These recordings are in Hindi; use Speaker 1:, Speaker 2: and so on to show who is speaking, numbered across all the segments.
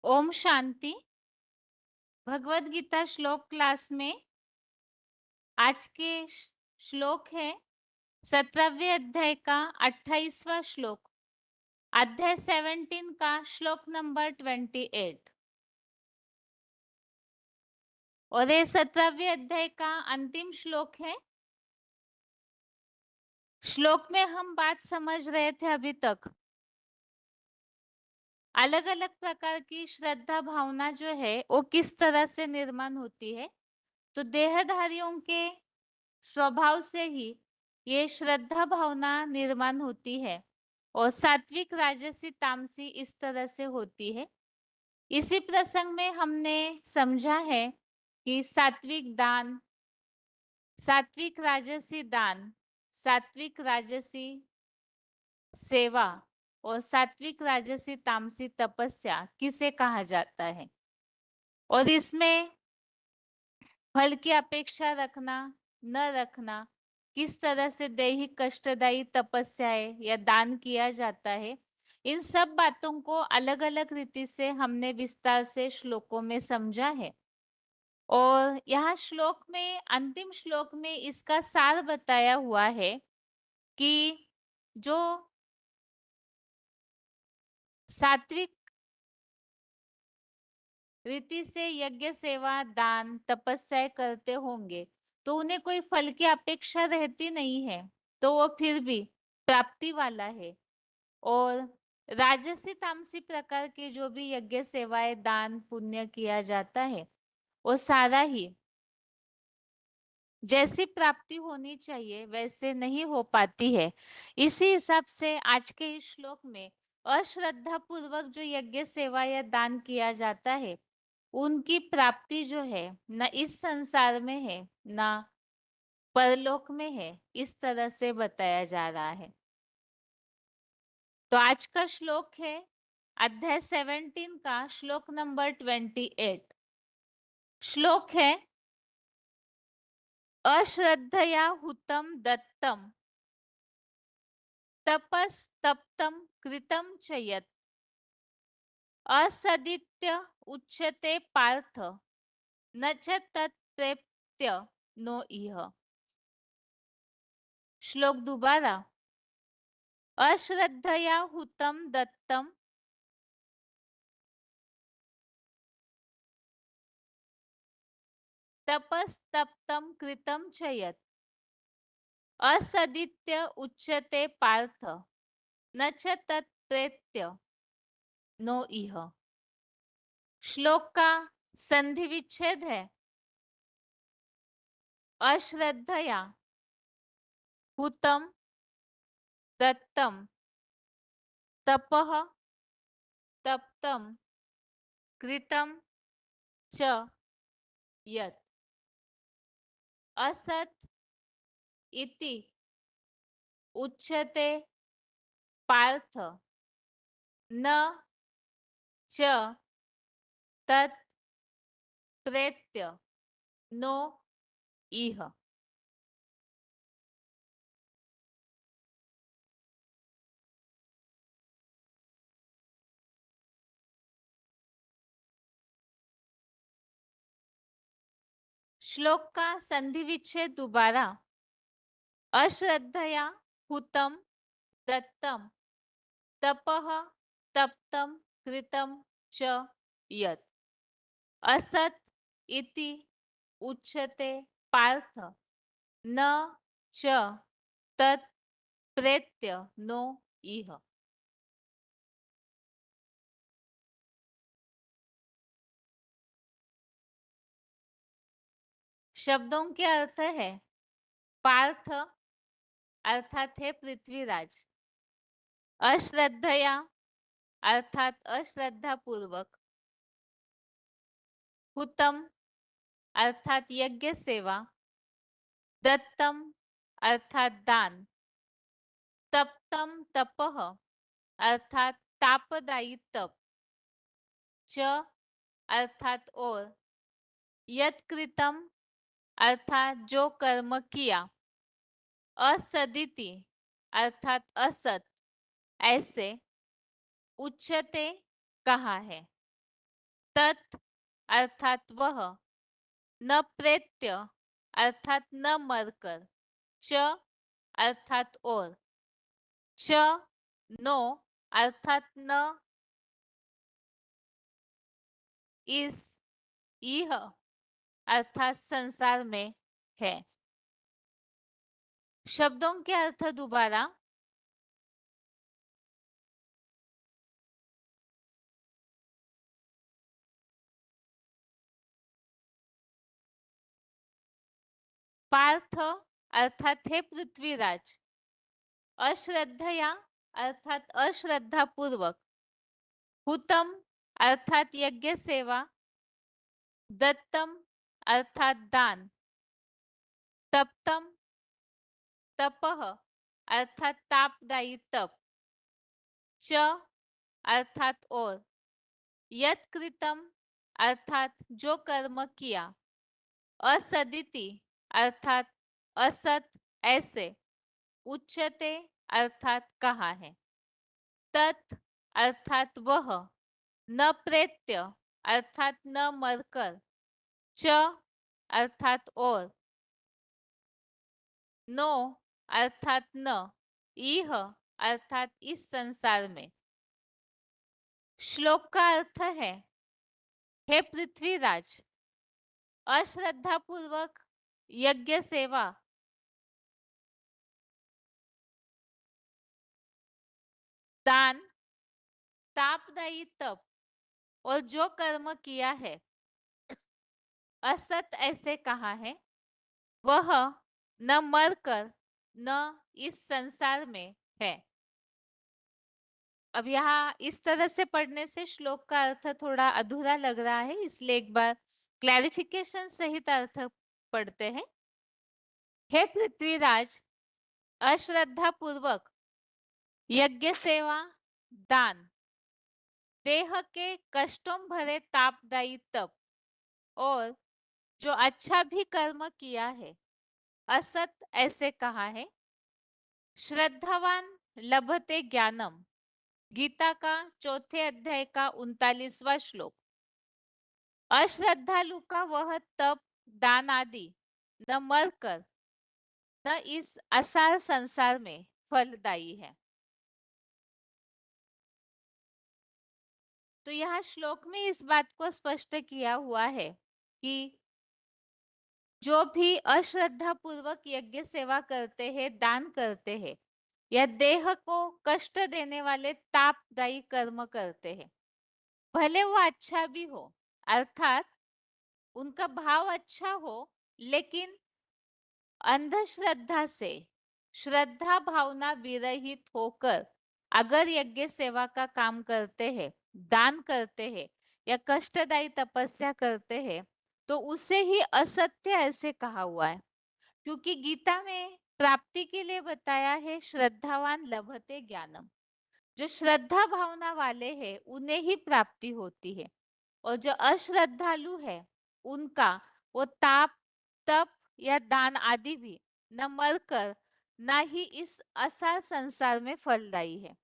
Speaker 1: ओम शांति। भगवत गीता श्लोक क्लास में आज के श्लोक है 17वें अध्याय का 28वां श्लोक, अध्याय 17 का श्लोक नंबर 28। और ये 17वें अध्याय का अंतिम श्लोक है। श्लोक में हम बात समझ रहे थे अभी तक, अलग अलग प्रकार की श्रद्धा भावना जो है वो किस तरह से निर्माण होती है। तो देहधारियों के स्वभाव से ही ये श्रद्धा भावना निर्माण होती है और सात्विक राजसी तामसी इस तरह से होती है। इसी प्रसंग में हमने समझा है कि सात्विक दान, सात्विक राजसी दान, सात्विक राजसी सेवा और सात्विक राजसी तामसी तपस्या किसे कहा जाता है, और इसमें फल की अपेक्षा रखना न रखना, किस तरह से दैहिक कष्टदायी तपस्याएं या दान किया जाता है, इन सब बातों को अलग अलग रीति से हमने विस्तार से श्लोकों में समझा है। और यहाँ श्लोक में, अंतिम श्लोक में इसका सार बताया हुआ है कि जो सात्विक रीति से यज्ञ सेवा दान तपस्या करते होंगे तो उन्हें कोई फल की अपेक्षा रहती नहीं है, तो वो फिर भी प्राप्ति वाला है। और राजसी तामसी प्रकार के जो भी यज्ञ सेवाएं दान पुण्य किया जाता है वो सारा ही जैसी प्राप्ति होनी चाहिए वैसे नहीं हो पाती है। इसी हिसाब से आज के इस श्लोक में अश्रद्धा पूर्वक जो यज्ञ सेवा या दान किया जाता है उनकी प्राप्ति जो है न इस संसार में है न परलोक में है, इस तरह से बताया जा रहा है। तो आज का श्लोक है अध्याय 17 का श्लोक नंबर 28। श्लोक है अश्रद्धया हुतम दत्तम तपस्तप्तम कृतम च यत् असदित्य उच्यते पार्थ न च तत्प्रेत्य नो इह। श्लोक दोबारा, अश्रद्धया हुतम दत्तम तपस्तप्तम कृतम च यत् असदित्य उच्यते पार्थ न च तत्प्रेत्य नो इह। श्लोक का संधि विच्छेद है अश्रद्धया हुतम दत्तम तपः तप्तम कृतम च यत् असत् इति उच्यते पार्थ न च तत् प्रेत्य नो इह। श्लोक का संधि विच्छेद दोबारा, अश्रद्धया हुतम दत्तम तपः तप्तम कृतम च यत् असत् इति उच्यते पार्थ न च तत् प्रेत्य नो इह। शब्दों के अर्थ है पार्थ अर्थात है पृथ्वीराज, अश्रद्धया अर्थात अश्रद्धा पूर्वक, हुतम अर्थात यज्ञ सेवा, दत्तम अर्थात दान, तप्तम तपह अर्थात तापदायी तप, च अर्थात और, यत्कृतम अर्थात जो कर्म किया, असदिति अर्थात असत, ऐसे उच्यते कहा है। तत् अर्थात वह, न प्रेत्य अर्थात न मरकर, च अर्थात और, च नो अर्थात न इस, यह अर्थात संसार में है। शब्दों के अर्थ दोबारा। पार्थ अर्थात हे पृथ्वीराज, अश्रद्धया अर्थात अश्रद्धा पूर्वक, हुतम अर्थात यज्ञ सेवा, दत्तम अर्थात दान, तप्तम तपह अर्थात तापदायी तप, च अर्थात और, यत कृतम अर्थात जो कर्म किया, असदिति अर्थात असत ऐसे, उच्चते अर्थात कहा है, तत् अर्थात वह, न प्रेत्य अर्थात न मरकर, च अर्थात और, नो अर्थात न, इह अर्थात इस संसार में। श्लोक का अर्थ है, हे पृथ्वीराज, अश्रद्धा पूर्वक यज्ञ सेवा, दान, तापदायी तप और जो कर्म किया है, असत ऐसे कहा है, वह न मरकर न इस संसार में है। अब यहाँ इस तरह से पढ़ने से श्लोक का अर्थ थोड़ा अधूरा लग रहा है, इसलिए एक बार क्लैरिफिकेशन सहित अर्थ पढ़ते हैं। हे पृथ्वीराज, अश्रद्धा पूर्वक यज्ञ सेवा, दान, देह के कष्टों भरे तापदायी तप और जो अच्छा भी कर्म किया है, असत ऐसे कहा है, श्रद्धावान लभते ज्ञानम, गीता का चौथे अध्याय का 39वां श्लोक। अश्रद्धालु का वह तप, दान आदि न मरकर न इस असार संसार में फलदायी है। तो यहाँ श्लोक में इस बात को स्पष्ट किया हुआ है कि जो भी अश्रद्धा पूर्वक यज्ञ सेवा करते हैं, दान करते हैं या देह को कष्ट देने वाले तापदायी कर्म करते हैं, भले वो अच्छा भी हो, अर्थात उनका भाव अच्छा हो, लेकिन अंधश्रद्धा से श्रद्धा भावना विरहित होकर अगर यज्ञ सेवा का काम करते हैं, दान करते हैं या कष्टदायी तपस्या करते हैं, तो उसे ही असत्य ऐसे कहा हुआ है। क्योंकि गीता में प्राप्ति के लिए बताया है, श्रद्धावान लभते ज्ञानम, जो श्रद्धा भावना वाले हैं उन्हें ही प्राप्ति होती है, और जो अश्रद्धालु है उनका वो ताप, तप या दान आदि भी न मरकर ना ही इस असार संसार में फलदायी है।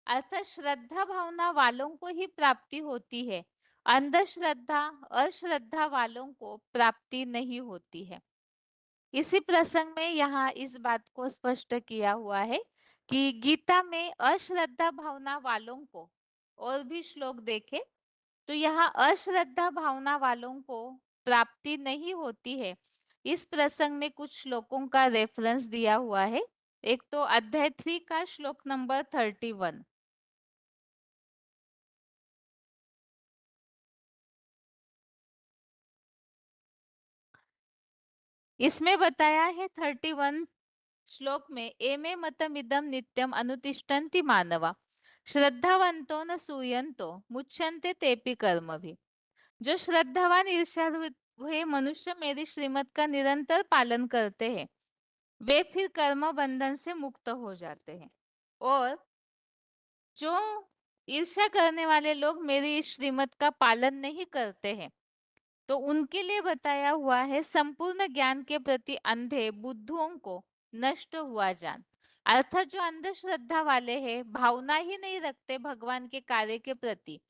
Speaker 1: अर्थात श्रद्धा भावना वालों को ही प्राप्ति होती है, अंधश्रद्धा अश्रद्धा वालों को प्राप्ति नहीं होती है। इसी प्रसंग में यहाँ इस बात को स्पष्ट किया हुआ है कि गीता में अश्रद्धा भावना वालों को, और भी श्लोक देखें तो यहाँ अश्रद्धा भावना वालों को प्राप्ति नहीं होती है। इस प्रसंग में कुछ श्लोकों का रेफरेंस दिया हुआ है। एक तो अध्याय 3 का श्लोक नंबर 31। इसमें बताया है 31 श्लोक में, एमे मतमिदं नित्यम अनुतिष्ठन्ति मानवा, श्रद्धावंतो न सूयन्तो मुच्यन्ते तेपि कर्म भी। जो श्रद्धावान ईर्ष्या हुए मनुष्य मेरी श्रीमत का निरंतर पालन करते हैं, वे फिर कर्म बंधन से मुक्त हो जाते हैं। और जो ईर्ष्या करने वाले लोग मेरी इस श्रीमत का पालन नहीं करते हैं, तो उनके लिए बताया हुआ है, संपूर्ण ज्ञान के प्रति अंधे बुद्धुओं को नष्ट हुआ जान। अर्थात जो अंधश्रद्धा वाले हैं, भावना ही नहीं रखते भगवान के कार्य के प्रति,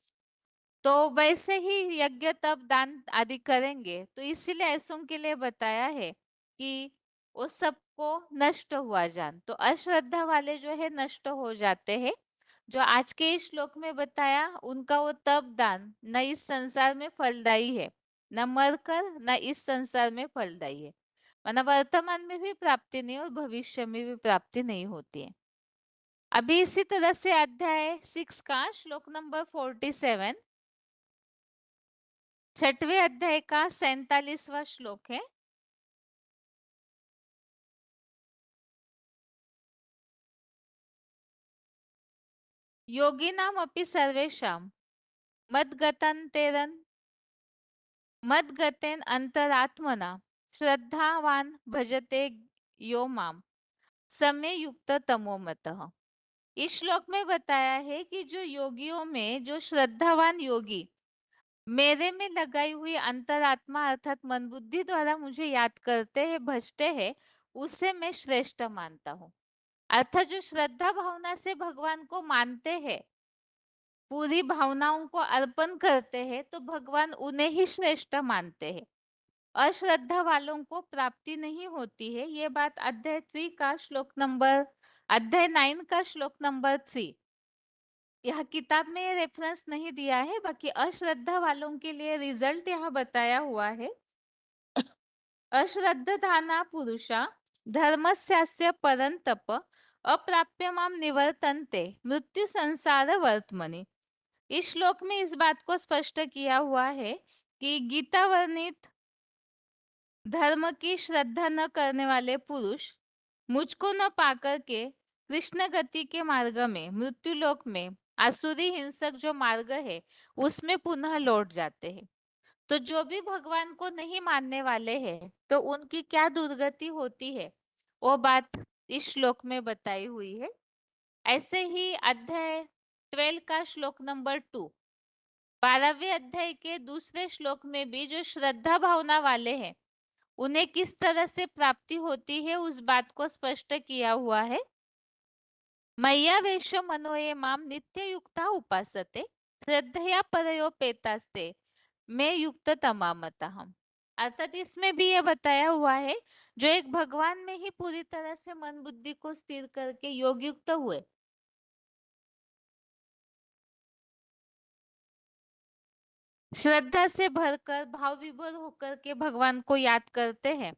Speaker 1: तो वैसे ही यज्ञ तप दान आदि करेंगे। तो इसीलिए ऐसों के लिए बताया है कि वो सबको नष्ट हुआ जान। तो अश्रद्धा वाले जो है नष्ट हो जाते हैं। जो आज के इस श्लोक में बताया उनका वो तप दान न इस संसार में फलदायी है, न मरकर न इस संसार में फलदायी है। माना वर्तमान में भी प्राप्ति नहीं और भविष्य में भी प्राप्ति नहीं होती है। अभी इसी तरह से अध्याय 6 का श्लोक नंबर 47, छठवें अध्याय का 47वां श्लोक है। योगिनाम अपि सर्वेषां मद्गतन्तेरन मद्गतेन अंतरात्मना श्रद्धावान भजते यो माम समय युक्त तमो मतः। इस श्लोक में बताया है कि जो योगियों में जो श्रद्धावान योगी मेरे में लगाई हुई अंतरात्मा अर्थात मन बुद्धि द्वारा मुझे याद करते हैं, भजते हैं, उसे मैं श्रेष्ठ मानता हूँ। अर्थात जो श्रद्धा भावना से भगवान को मानते हैं, पूरी भावनाओं को अर्पण करते हैं, तो भगवान उन्हें ही श्रेष्ठ मानते हैं। अश्रद्धा वालों को प्राप्ति नहीं होती है। ये बात अध्याय 9 का श्लोक नंबर 3। यह किताब में ये रेफरेंस नहीं दिया है, बाकी अश्रद्धा वालों के लिए रिजल्ट यहाँ बताया हुआ है। अश्रद्धाना पुरुषा धर्मस्यास्य परंतप अप्राप्य माम निवर्तन्ते मृत्यु संसार वर्तमनि। इस श्लोक में इस बात को स्पष्ट किया हुआ है कि गीता वर्णित धर्म की श्रद्धा न करने वाले पुरुष मुझको न पाकर के कृष्ण गति के मार्ग में, मृत्यु लोक में, आसुरी हिंसक जो मार्ग है उसमें पुनः लौट जाते हैं। तो जो भी भगवान को नहीं मानने वाले हैं तो उनकी क्या दुर्गति होती है, वो बात इस श्लोक में बताई हुई है। ऐसे ही अध्याय 12 का श्लोक नंबर 2, 12वें अध्याय के दूसरे श्लोक में भी जो श्रद्धा भावना वाले हैं उन्हें किस तरह से प्राप्ति होती है उस बात को स्पष्ट किया हुआ है। मय्यावेश मनो ये माम नित्य युक्ता उपासते श्रद्धया परयोपेतास्ते मैं युक्त तमामतः। अर्थात इसमें भी ये बताया हुआ है जो एक भगवान में ही पूरी तरह से मन बुद्धि को स्थिर करके योग युक्त हुए, श्रद्धा से भरकर भाव विभोर होकर के भगवान को याद करते हैं,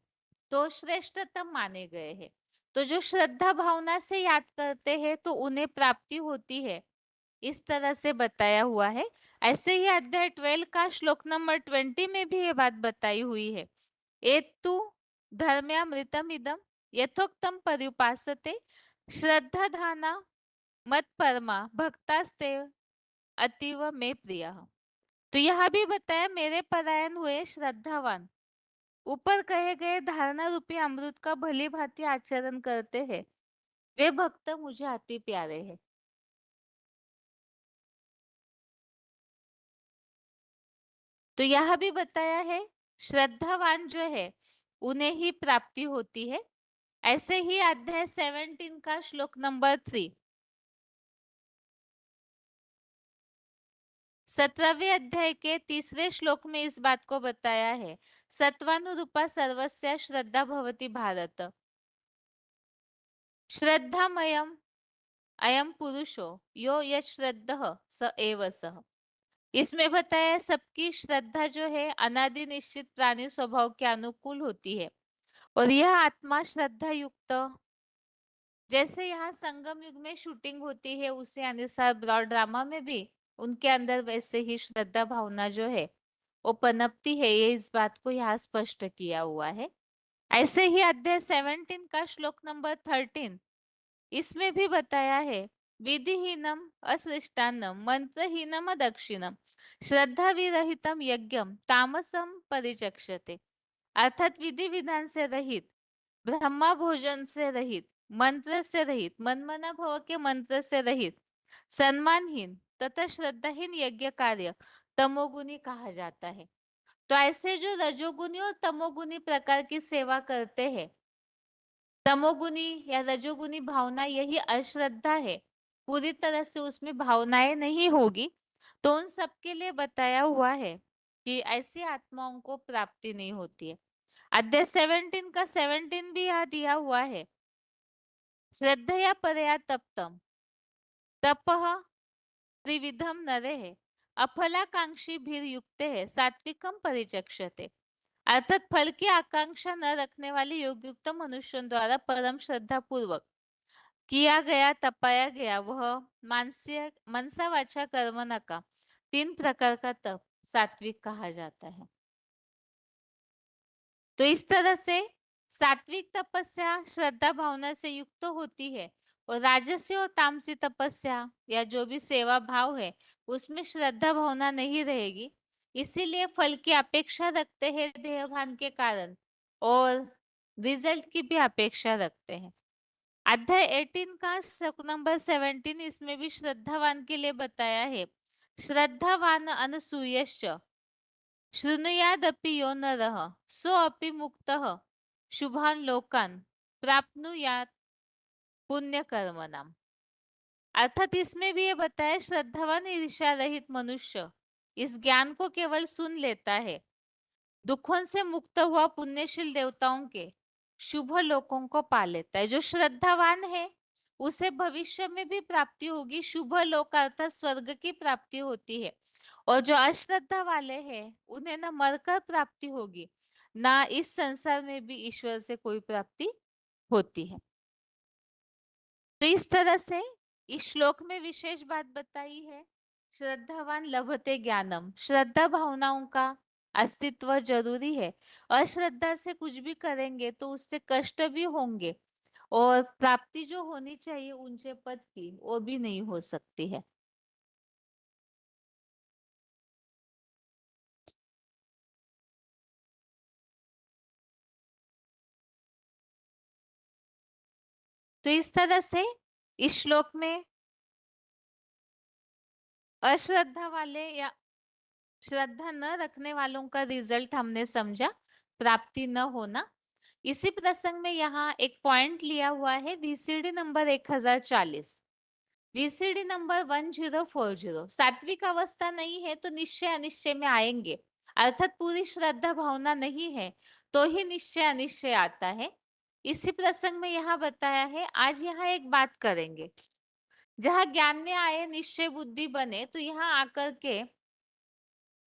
Speaker 1: तो श्रेष्ठतम माने गए हैं। तो जो श्रद्धा भावना से याद करते हैं तो उन्हें प्राप्ति होती है, इस तरह से बताया हुआ है। ऐसे ही अध्याय 12 का श्लोक नंबर 20 में भी ये बात बताई हुई है। एतु धर्म्यामृतम इदम यथोक्तम पर्युपासते श्रद्धा धाना मत परमा भक्तास्ते अतीव में प्रिय। तो यह भी बताया मेरे परायण हुए श्रद्धावान ऊपर कहे गए धारणा रूपी अमृत का भली भांति आचरण करते हैं, वे भक्त मुझे अति प्यारे हैं। तो यह भी बताया है श्रद्धावान जो है उन्हें ही प्राप्ति होती है। ऐसे ही अध्याय 17 का श्लोक नंबर 3, 17वें अध्याय के तीसरे श्लोक में इस बात को बताया है। सत्वानुरूपा सर्वस्य श्रद्धा भवति भारत श्रद्धामयम अयम पुरुषो यो यश्रद्धः स एव सः। इसमें बताया सबकी श्रद्धा जो है अनादि निश्चित प्राणी स्वभाव के अनुकूल होती है और यह आत्मा श्रद्धा युक्त, जैसे यहाँ संगम युग में शूटिंग होती है उसी अनुसार ब्रॉड ड्रामा में भी उनके अंदर वैसे ही श्रद्धा भावना जो है वो पनपती है, ये इस बात को यहाँ स्पष्ट किया हुआ है। ऐसे ही अध्याय 17 का श्लोक नंबर 13, इसमें भी बताया है विधिहीनम असृष्टान्नम मंत्रहीनम दक्षिणम श्रद्धा विरहितम यज्ञम तामसम परिचक्षते। अर्थात विधि विधान से रहित, ब्रह्मा भोजन से रहित, मंत्र से रहित, मनमना भव के मंत्र से रहित, सम्मानहीन तथा श्रद्धाहीन यज्ञ कार्य तमोगुनी कहा जाता है। तो ऐसे जो रजोगुनी और तमोगुनी प्रकार की सेवा करते हैं, तमोगुनी या रजोगुनी भावना यही अश्रद्धा है, पूरी तरह से उसमें भावनाएं नहीं होगी तो उन सबके लिए बताया हुआ है कि ऐसी आत्माओं को प्राप्ति नहीं होती है। अध्याय 17 का 17 भी यहाँ दिया हुआ है। श्रद्धया परया तप्तम तपः त्रिविधम नरेः अफलाकांक्षी भीर युक्त है सात्विकम परिचक्षते। अर्थात फल की आकांक्षा न रखने वाले योगयुक्त मनुष्यों द्वारा परम श्रद्धा पूर्वक किया गया तपाया गया वह मानसिक मनसा वाचा कर्मणा का 3 प्रकार का तप सात्विक कहा जाता है। तो इस तरह से सात्विक तपस्या श्रद्धा भावना से युक्त होती है और राजसी और तामसी तपस्या या जो भी सेवा भाव है उसमें श्रद्धा भावना नहीं रहेगी। इसीलिए फल की अपेक्षा रखते हैं देहभान के कारण और रिजल्ट की भी अपेक्षा रखते हैं। अध्याय 18 का श्लोक नंबर 17 इसमें भी श्रद्धावान के लिए बताया है। श्रद्धावान अनसूयश्च शृणुयादपि यो नरः सोऽपि मुक्तः शुभान लोकान प्राप्नुयात् पुण्यकर्मणाम। अर्थात इसमें भी ये बताया श्रद्धावान ईर्ष्या रहित मनुष्य इस ज्ञान को केवल सुन लेता है, दुखों से मुक्त हुआ पुण्यशील देवताओं के शुभ लोकों को पा लेता है। जो श्रद्धावान है उसे भविष्य में भी प्राप्ति होगी, शुभ लोक अर्थात स्वर्ग की प्राप्ति होती है। और जो अश्रद्धा वाले हैं उन्हें ना मरकर प्राप्ति होगी ना इस संसार में भी ईश्वर से कोई प्राप्ति होती है। तो इस तरह से इस श्लोक में विशेष बात बताई है। श्रद्धावान लभते ज्ञानम, श्रद्धा भावनाओं का अस्तित्व जरूरी है। अश्रद्धा से कुछ भी करेंगे तो उससे कष्ट भी होंगे और प्राप्ति जो होनी चाहिए ऊंचे पद की वो भी नहीं हो सकती है। तो इस तरह से इस श्लोक में अश्रद्धा वाले या श्रद्धा न रखने वालों का रिजल्ट हमने समझा, प्राप्ति न होना। इसी प्रसंग में यहाँ एक पॉइंट लिया हुआ है वीसीडी नंबर 1040, वीसीडी नंबर 1040। सात्विक अवस्था नहीं है तो निश्चय अनिश्चय में आएंगे, अर्थात पूरी श्रद्धा भावना नहीं है तो ही निश्चय अनिश्चय आता है। इसी प्रसंग में यहाँ बताया है। आज यहाँ एक बात करेंगे, जहाँ ज्ञान में आए निश्चय बुद्धि बने तो यहाँ आकर के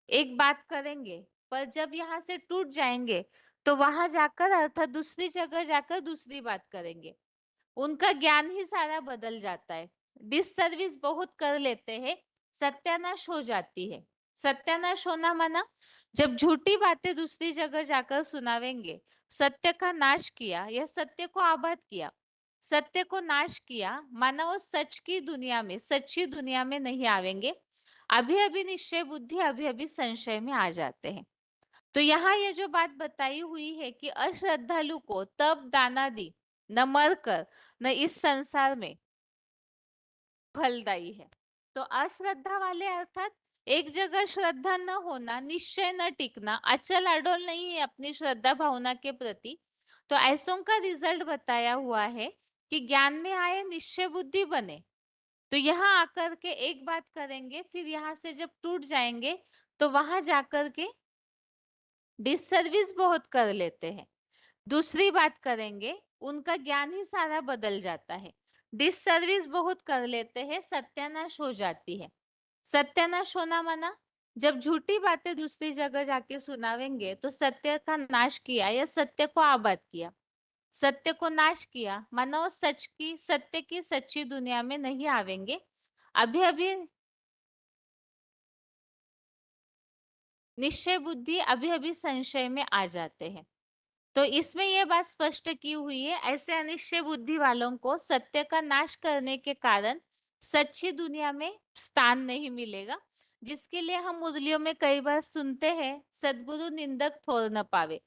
Speaker 1: एक बात करेंगे, पर जब यहाँ से टूट जाएंगे तो वहां जाकर अर्थात दूसरी जगह जाकर दूसरी बात करेंगे। उनका ज्ञान ही सारा बदल जाता है। डिससर्विस बहुत कर लेते हैं, सत्यानाश हो जाती है। सत्यानाश होना माना जब झूठी बातें दूसरी जगह जाकर सुनावेंगे, सत्य का नाश किया या सत्य को आबाद किया, सत्य को नाश किया माना वो सच की दुनिया में सच्ची दुनिया में नहीं आवेंगे। अभी अभी निश्चय बुद्धि अभी अभी संशय में आ जाते हैं। तो यहाँ ये जो बात बताई हुई है कि अश्रद्धालु को तप दानादि न मरकर न इस संसार में फलदायी है। तो अश्रद्धा वाले अर्थात एक जगह श्रद्धा न होना, निश्चय न टिकना, अचल अडोल नहीं है अपनी श्रद्धा भावना के प्रति, तो ऐसों का रिजल्ट बताया हुआ है कि ज्ञान में आए निश्चय बुद्धि बने तो यहाँ आकर के एक बात करेंगे, फिर यहाँ से जब टूट जाएंगे तो वहां जाकर के डिससर्विस बहुत कर लेते हैं। दूसरी बात करेंगे, उनका ज्ञान ही सारा बदल जाता है। डिससर्विस बहुत कर लेते हैं, सत्यानाश हो जाती है। सत्यानाश होना माना जब झूठी बातें दूसरी जगह जाके सुनावेंगे तो सत्य का नाश किया या सत्य को आबाद किया, सत्य को नाश किया मानो सच की सत्य की सच्ची दुनिया में नहीं आवेंगे। अभी अभी निश्चय बुद्धि अभी अभी संशय में आ जाते हैं। तो इसमें यह बात स्पष्ट की हुई है, ऐसे अनिश्चय बुद्धि वालों को सत्य का नाश करने के कारण सच्ची दुनिया में स्थान नहीं मिलेगा, जिसके लिए हम मुरलियों में कई बार सुनते हैं सदगुरु निंदक थोर न पावे।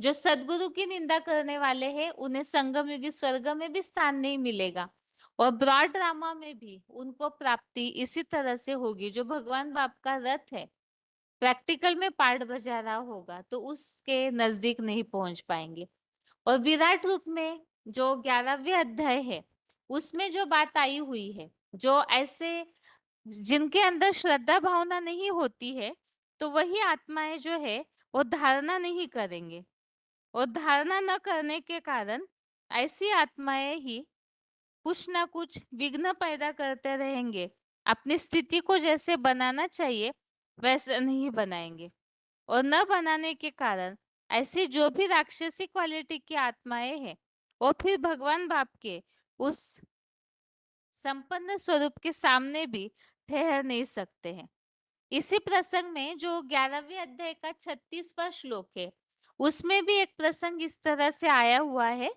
Speaker 1: जो सदगुरु की निंदा करने वाले हैं उन्हें संगम युगी स्वर्ग में भी स्थान नहीं मिलेगा और ब्रॉड ड्रामा में भी उनको प्राप्ति इसी तरह से होगी। जो भगवान बाप का रथ है प्रैक्टिकल में पार्ट बजा रहा होगा तो उसके नजदीक नहीं पहुंच पाएंगे। और विराट रूप में जो 11वें अध्याय है उसमें जो बात आई हुई है, जो ऐसे जिनके अंदर श्रद्धा भावना नहीं होती है, तो वही आत्माएं जो है वो धारणा नहीं करेंगे, और धारणा न करने के कारण ऐसी आत्माएं ही कुछ ना कुछ विघ्न पैदा करते रहेंगे। अपनी स्थिति को जैसे बनाना चाहिए वैसे नहीं बनाएंगे, और न बनाने के कारण ऐसी जो भी राक्षसी क्वालिटी की आत्माएं हैं वो फिर भगवान बाप के उस संपन्न स्वरूप के सामने भी ठहर नहीं सकते हैं। इसी प्रसंग में जो 11वें अध्याय का 36वां श्लोक है, उसमें भी एक प्रसंग इस तरह से आया हुआ है।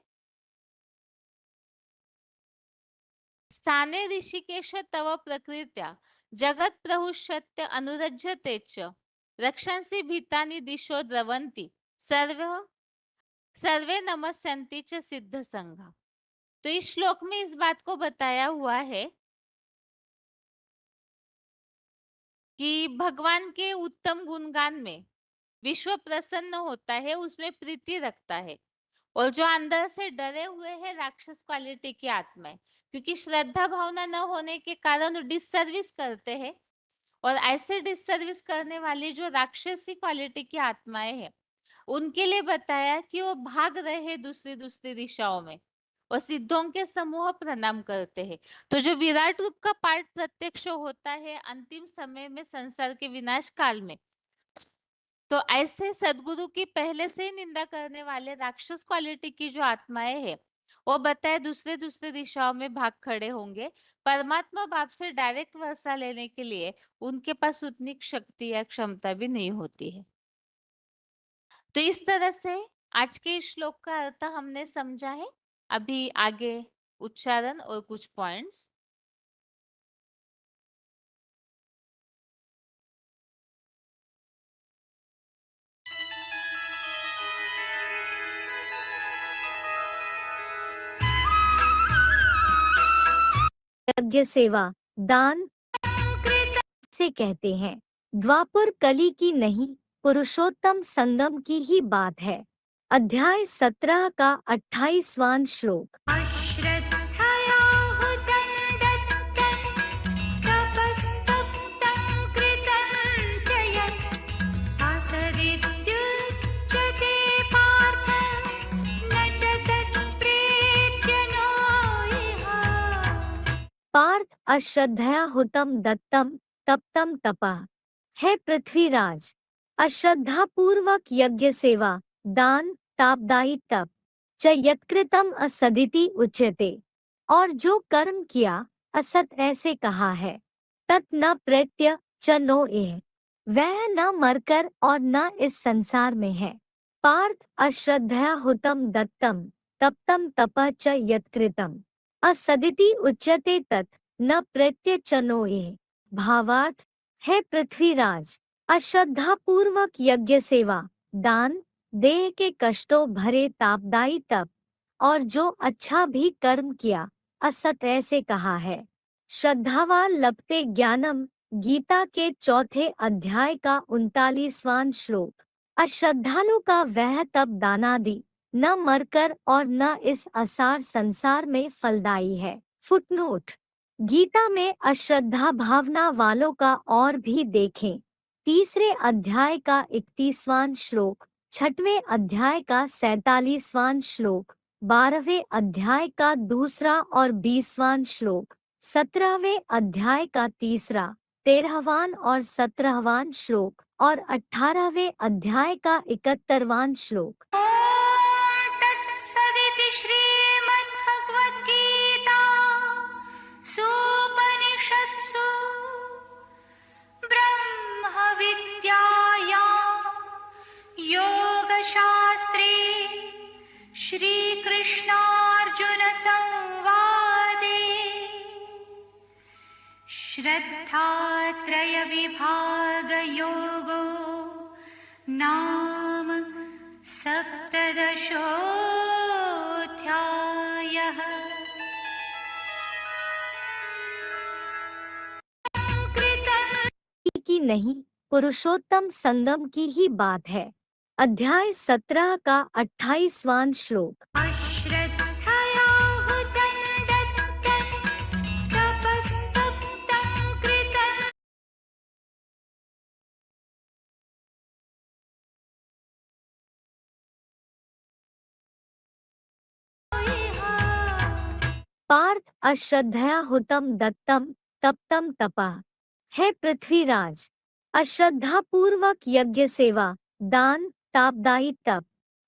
Speaker 1: स्थाने ऋषिकेश तव प्रकृत्या जगत प्रहुष्यत्य अनुरज्यते च रक्षंसि भीतानि दिशो द्रवन्ति सर्वे सर्वे नमस्यन्ति च सिद्ध संघा। तो इस श्लोक में इस बात को बताया हुआ है कि भगवान के उत्तम गुणगान में विश्व प्रसन्न होता है, उसमें प्रीति रखता है। और जो अंदर से डरे हुए हैं राक्षस क्वालिटी की आत्माएं, क्योंकि श्रद्धा भावना न होने के कारण डिससर्विस करते हैं, और ऐसे डिससर्विस करने वाली जो राक्षसी क्वालिटी की आत्माएं हैं, उनके लिए बताया कि वो भाग रहे हैं दूसरी दूसरी दिशाओं में और सिद्धों के समूह प्रणाम करते हैं। तो जो विराट रूप का पाठ प्रत्यक्ष होता है अंतिम समय में संसार के विनाश काल में, तो ऐसे सदगुरु की पहले से ही निंदा करने वाले राक्षस क्वालिटी की जो आत्माएं हैं, वो बताए दूसरे दूसरे दिशाओं में भाग खड़े होंगे। परमात्मा बाप से डायरेक्ट वर्षा लेने के लिए उनके पास उतनी शक्ति या क्षमता भी नहीं होती है। तो इस तरह से आज के इस श्लोक का अर्थ हमने समझा है। अभी आगे उच्चारण और कुछ पॉइंट्स।
Speaker 2: यज्ञ सेवा दान से कहते हैं। द्वापर कली की नहीं, पुरुषोत्तम संगम की ही बात है। अध्याय 17 का 28वां श्लोक। पार्थ अश्रद्धया हुतम दत्तम तप्तम तपः। है पृथ्वीराज, अश्रद्धा पूर्वक यज्ञ सेवा दान तापदायी तप च यत्कृतम असदिति उच्यते। और जो कर्म किया असत ऐसे कहा है। तत् न प्रत्य च नो एह, वह न मरकर और न इस संसार में है। पार्थ अश्रद्धया हुतम दत्तम तप्तम तपः च यत्कृतम असदिति उच्यते तत् न प्रत्य च नो एह। भावार्थ, है पृथ्वीराज, अश्रद्धा पूर्वक यज्ञ सेवा दान देह के कष्टों भरे तापदायी तप और जो अच्छा भी कर्म किया असत ऐसे कहा है। श्रद्धावा लभते ज्ञानम गीता के 4 अध्याय का 39वां श्लोक। अश्रद्धालु का वह तप दानादि न मरकर और न इस असार संसार में फलदायी है। फुटनोट। गीता में अश्रद्धा भावना वालों का और भी देखें। 3 अध्याय का 31वां श्लोक, 6वें अध्याय का 47वां श्लोक, 12वें अध्याय का 2 और 20वां श्लोक, 17वें अध्याय का 3, 13वां और 17वां श्लोक और 18वें अध्याय का 71वां श्लोक। तत्सदिति श्रीमद्भगवद्गीता उपनिषत्सु ब्रह्म विद्यायां योगशास्त्रे श्रीकृष्णार्जुन संवादे श्रद्धात्रय विभाग योगो नाम 17 की नहीं, पुरुषोत्तम संगम की ही बात है। अध्याय 17 का 28वां श्लोक। अश्रद्धया हुतं दत्तं तपस्तप्तं कृतं पार्थ अश्रद्धया हुतम दत्तम तप्तम तपा। है पृथ्वीराज, अश्रद्धा पूर्वक यज्ञ सेवा दान तापदायी तप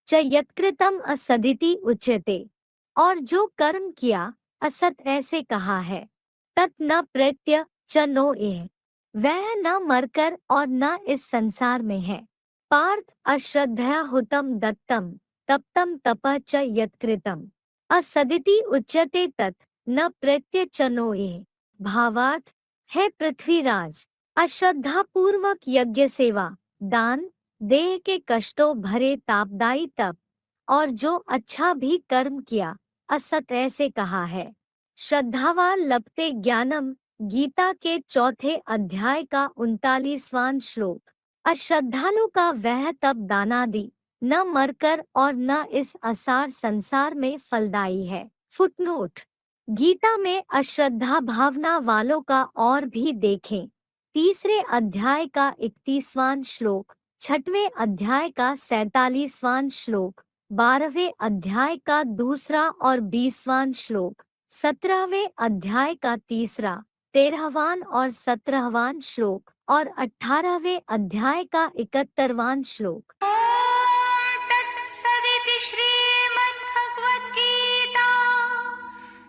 Speaker 2: च यत्कृतम असदिति उच्यते। और जो कर्म किया असत ऐसे कहा है। तत् न प्रत्य च नो एह, वह न मरकर और न इस संसार में है। पार्थ अश्रद्धया हुतम दत्तम तप्तम तपः च यत्कृतम असदिति उच्यते तत् न प्रत्य च नो एह। भावार्थ, है पृथ्वीराज, अश्रद्धा पूर्वक यज्ञ सेवा दान देह के कष्टों भरे तापदायी तप और जो अच्छा भी कर्म किया असत ऐसे कहा है। श्रद्धावान लभते ज्ञानम, गीता के चौथे अध्याय का 39वां श्लोक। अश्रद्धालु का वह तप दानादि न मरकर और न इस असार संसार में फलदायी है। फुटनोट: गीता में अश्रद्धा भावना वालों का और भी देखें। 3 अध्याय का 31वां श्लोक, 6वें अध्याय का 47वां श्लोक, 12वें अध्याय का 2 और 20वां श्लोक, 17वें अध्याय का 3, 13वां और 17वां श्लोक और 18वें अध्याय का 71वां श्लोक।
Speaker 3: तत्सदिति श्रीमद्भगवद्गीता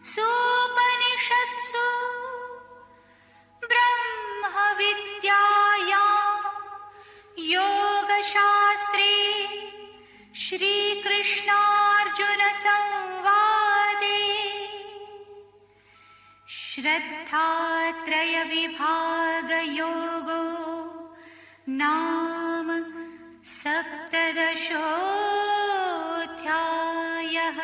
Speaker 3: सुपनिषत्सु ब्रह्म विद्यायां योगशास्त्रे श्रीकृष्णार्जुन संवादे श्रद्धात्रय विभाग योगो नाम सप्तदशोऽध्यायः।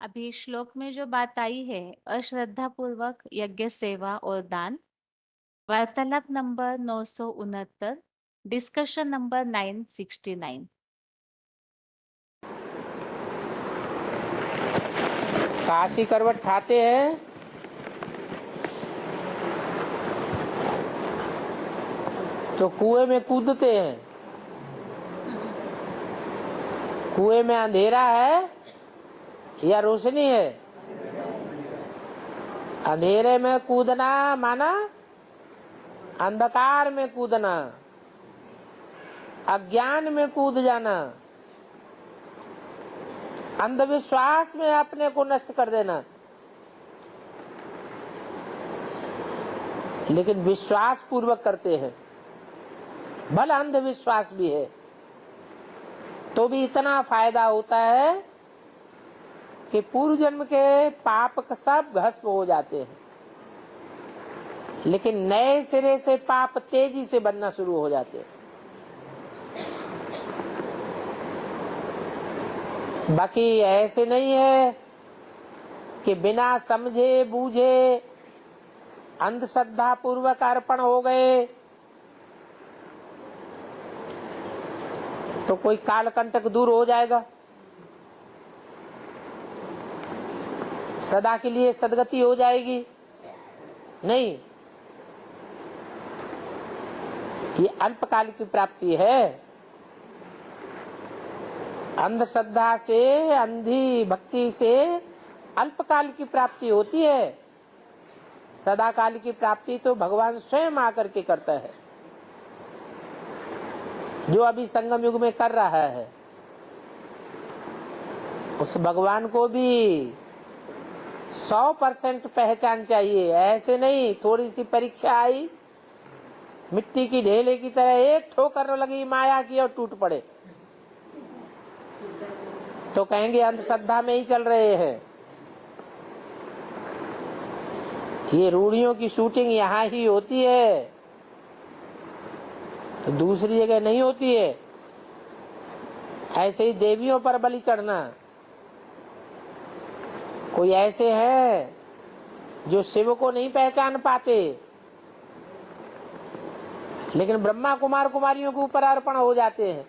Speaker 1: अभी श्लोक में जो बात आई है अश्रद्धा पूर्वक यज्ञ सेवा और दान, वार्तालाप नंबर 969, डिस्कशन नंबर 969।
Speaker 4: काशी करवट खाते हैं तो कुएं में कूदते हैं। कुएं में अंधेरा है या रोशनी है? अंधेरे में कूदना माना अंधकार में कूदना, अज्ञान में कूद जाना, अंधविश्वास में अपने को नष्ट कर देना। लेकिन विश्वास पूर्वक करते हैं, भला अंधविश्वास भी है तो भी इतना फायदा होता है कि पूर्व जन्म के पाप का सब भस्म हो जाते हैं, लेकिन नए सिरे से पाप तेजी से बनना शुरू हो जाते हैं। बाकी ऐसे नहीं है कि बिना समझे बूझे अंधश्रद्धा पूर्वक अर्पण हो गए तो कोई कालकंटक दूर हो जाएगा, सदा के लिए सदगति हो जाएगी। नहीं, ये अल्पकाल की प्राप्ति है। अंधश्रद्धा से, अंधी भक्ति से अल्पकाल की प्राप्ति होती है, सदाकाल की प्राप्ति तो भगवान स्वयं आकर के करता है, जो अभी संगम युग में कर रहा है। उस भगवान को भी 100% पहचान चाहिए। ऐसे नहीं थोड़ी सी परीक्षा आई, मिट्टी की ढेले की तरह एक ठोकर लगी माया की और टूट पड़े तो कहेंगे अंधश्रद्धा में ही चल रहे हैं। ये रूढ़ियों की शूटिंग यहाँ ही होती है, तो दूसरी जगह नहीं होती है। ऐसे ही देवियों पर बलि चढ़ना, कोई ऐसे हैं जो शिव को नहीं पहचान पाते लेकिन ब्रह्मा कुमार कुमारियों के ऊपर अर्पण हो जाते हैं।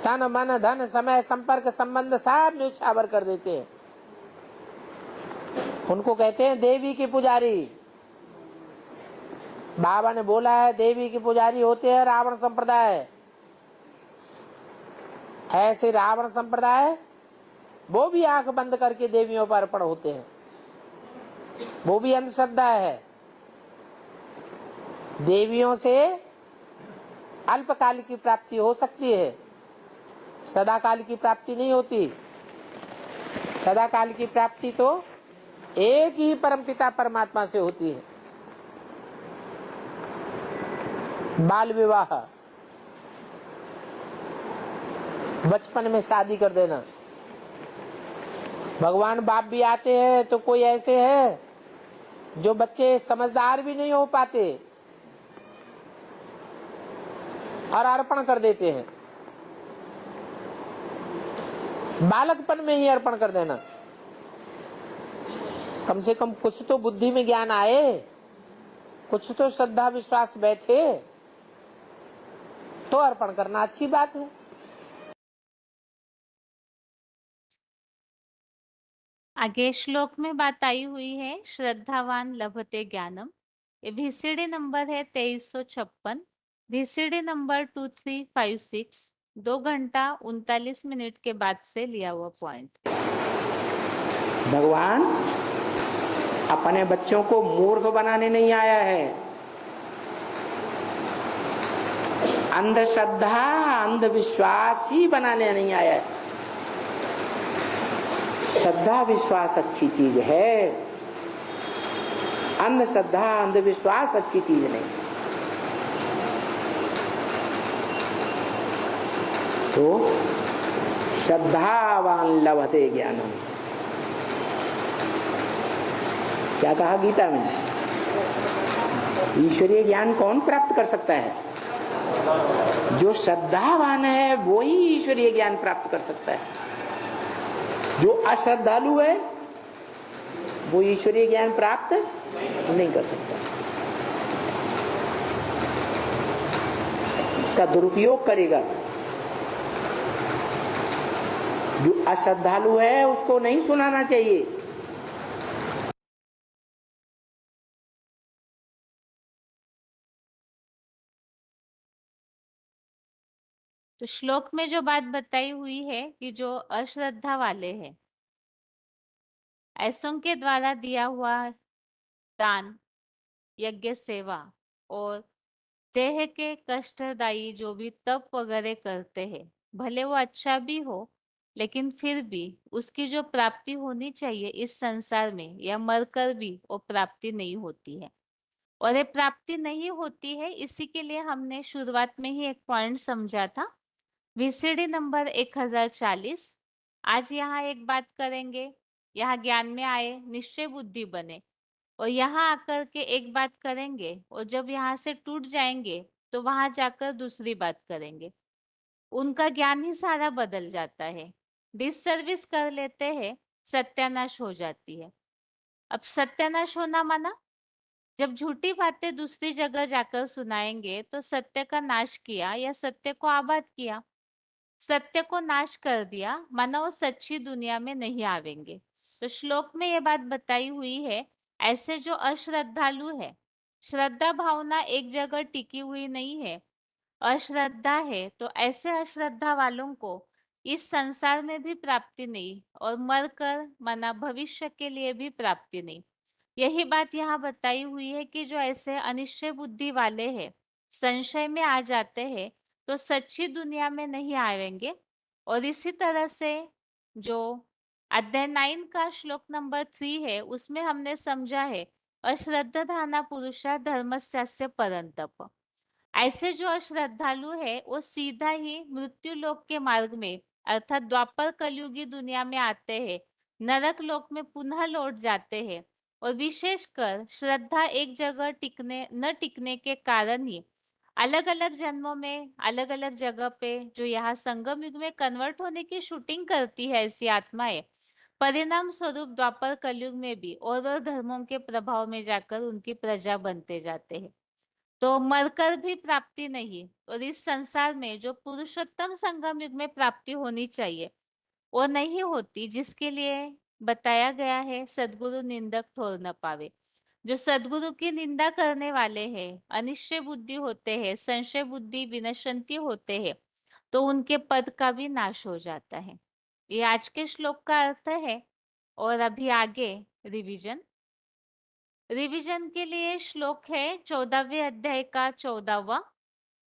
Speaker 4: तन मन धन समय संपर्क संबंध सब न्यौछावर कर देते हैं। उनको कहते हैं देवी के पुजारी। बाबा ने बोला है देवी के पुजारी होते हैं रावण संप्रदाय। ऐसे रावण संप्रदाय वो भी आंख बंद करके देवियों पर अर्पण होते हैं, वो भी अंधश्रद्धा है। देवियों से अल्पकाल की प्राप्ति हो सकती है, सदाकाल की प्राप्ति नहीं होती। सदाकाल की प्राप्ति तो एक ही परमपिता परमात्मा से होती है। बाल विवाह, बचपन में शादी कर देना। भगवान बाप भी आते हैं तो कोई ऐसे हैं जो बच्चे समझदार भी नहीं हो पाते और अर्पण कर देते हैं। बालकपन में ही अर्पण कर देना। कम से कम कुछ तो बुद्धि में ज्ञान आए, कुछ तो श्रद्धा विश्वास बैठे तो अर्पण करना अच्छी बात है।
Speaker 1: आगे श्लोक में बात आई हुई है श्रद्धावान लभते ज्ञानम। ये VCD नंबर है 2356, VCD नंबर 2356, 2 घंटा 39 मिनट के बाद से लिया हुआ पॉइंट।
Speaker 4: भगवान अपने बच्चों को मूर्ख बनाने नहीं आया है। अंधश्रद्धा अंधविश्वास ही बनाने नहीं आया है। श्रद्धा विश्वास अच्छी चीज है, अंधश्रद्धा अंधविश्वास अच्छी चीज नहीं। तो श्रद्धावान लभते ज्ञानम, क्या कहा गीता में? ईश्वरीय ज्ञान कौन प्राप्त कर सकता है? जो श्रद्धावान है वो ही ईश्वरीय ज्ञान प्राप्त कर सकता है। जो अश्रद्धालु है वो ईश्वरीय ज्ञान प्राप्त नहीं कर सकता। उसका दुरुपयोग करेगा। जो अश्रद्धालु है उसको नहीं सुनाना चाहिए।
Speaker 1: तो श्लोक में जो बात बताई हुई है कि जो अश्रद्धा वाले हैं, ऐसों के द्वारा दिया हुआ दान, यज्ञ, सेवा और देह के कष्टदायी जो भी तप वगैरह करते हैं, भले वो अच्छा भी हो लेकिन फिर भी उसकी जो प्राप्ति होनी चाहिए इस संसार में या मरकर भी वो प्राप्ति नहीं होती है। और ये प्राप्ति नहीं होती है, इसी के लिए हमने शुरुआत में ही एक पॉइंट समझा था, VCD नंबर 1040। आज यहाँ एक बात करेंगे, यहाँ ज्ञान में आए, निश्चय बुद्धि बने, और यहाँ आकर के एक बात करेंगे और जब यहाँ से टूट जाएंगे तो वहां जाकर दूसरी बात करेंगे। उनका ज्ञान ही सारा बदल जाता है। डिससर्विस कर लेते हैं, सत्यानाश हो जाती है। अब सत्यानाश होना माना, जब झूठी बातें दूसरी जगह जाकर सुनाएंगे तो सत्य का नाश किया या सत्य को आबाद किया। सत्य को नाश कर दिया माना वो सच्ची दुनिया में नहीं आवेंगे। तो श्लोक में ये बात बताई हुई है, ऐसे जो अश्रद्धालु है, श्रद्धा भावना एक जगह टिकी हुई नहीं है, अश्रद्धा है, तो ऐसे अश्रद्धा वालों को इस संसार में भी प्राप्ति नहीं और मरकर माना भविष्य के लिए भी प्राप्ति नहीं। यही बात यहाँ बताई हुई है कि जो ऐसे अनिश्चय बुद्धि वाले हैं, संशय में आ जाते हैं, तो सच्ची दुनिया में नहीं आएंगे। और इसी तरह से जो अध्याय 9 का श्लोक नंबर 3 है, उसमें हमने समझा है अश्रद्धाना पुरुषा धर्मस्यास्य परंतप। ऐसे जो अश्रद्धालु है वो सीधा ही मृत्यु लोक के मार्ग में अर्थात द्वापर कलयुगी दुनिया में आते हैं, नरक लोक में पुनः लौट जाते हैं। और विशेषकर श्रद्धा एक जगह टिकने के कारण ही अलग अलग जन्मों में अलग अलग जगह पे जो यहाँ संगम युग में कन्वर्ट होने की शूटिंग करती है ऐसी आत्माएं, परिणाम स्वरूप द्वापर कलयुग में भी और धर्मों के प्रभाव में जाकर उनकी प्रजा बनते जाते हैं। तो मरकर भी प्राप्ति नहीं, और इस संसार में जो पुरुषोत्तम संगम युग में प्राप्ति होनी चाहिए वो नहीं होती, जिसके लिए बताया गया है, सद्गुरु निंदक ठोर न पावे। जो सद्गुरु की निंदा करने वाले हैं, अनिश्चय बुद्धि होते हैं, संशय बुद्धि विनशंती होते हैं, तो उनके पद का भी नाश हो जाता है। ये आज के श्लोक का अर्थ है। और अभी आगे रिवीजन के लिए श्लोक है 14वें अध्याय का 14वां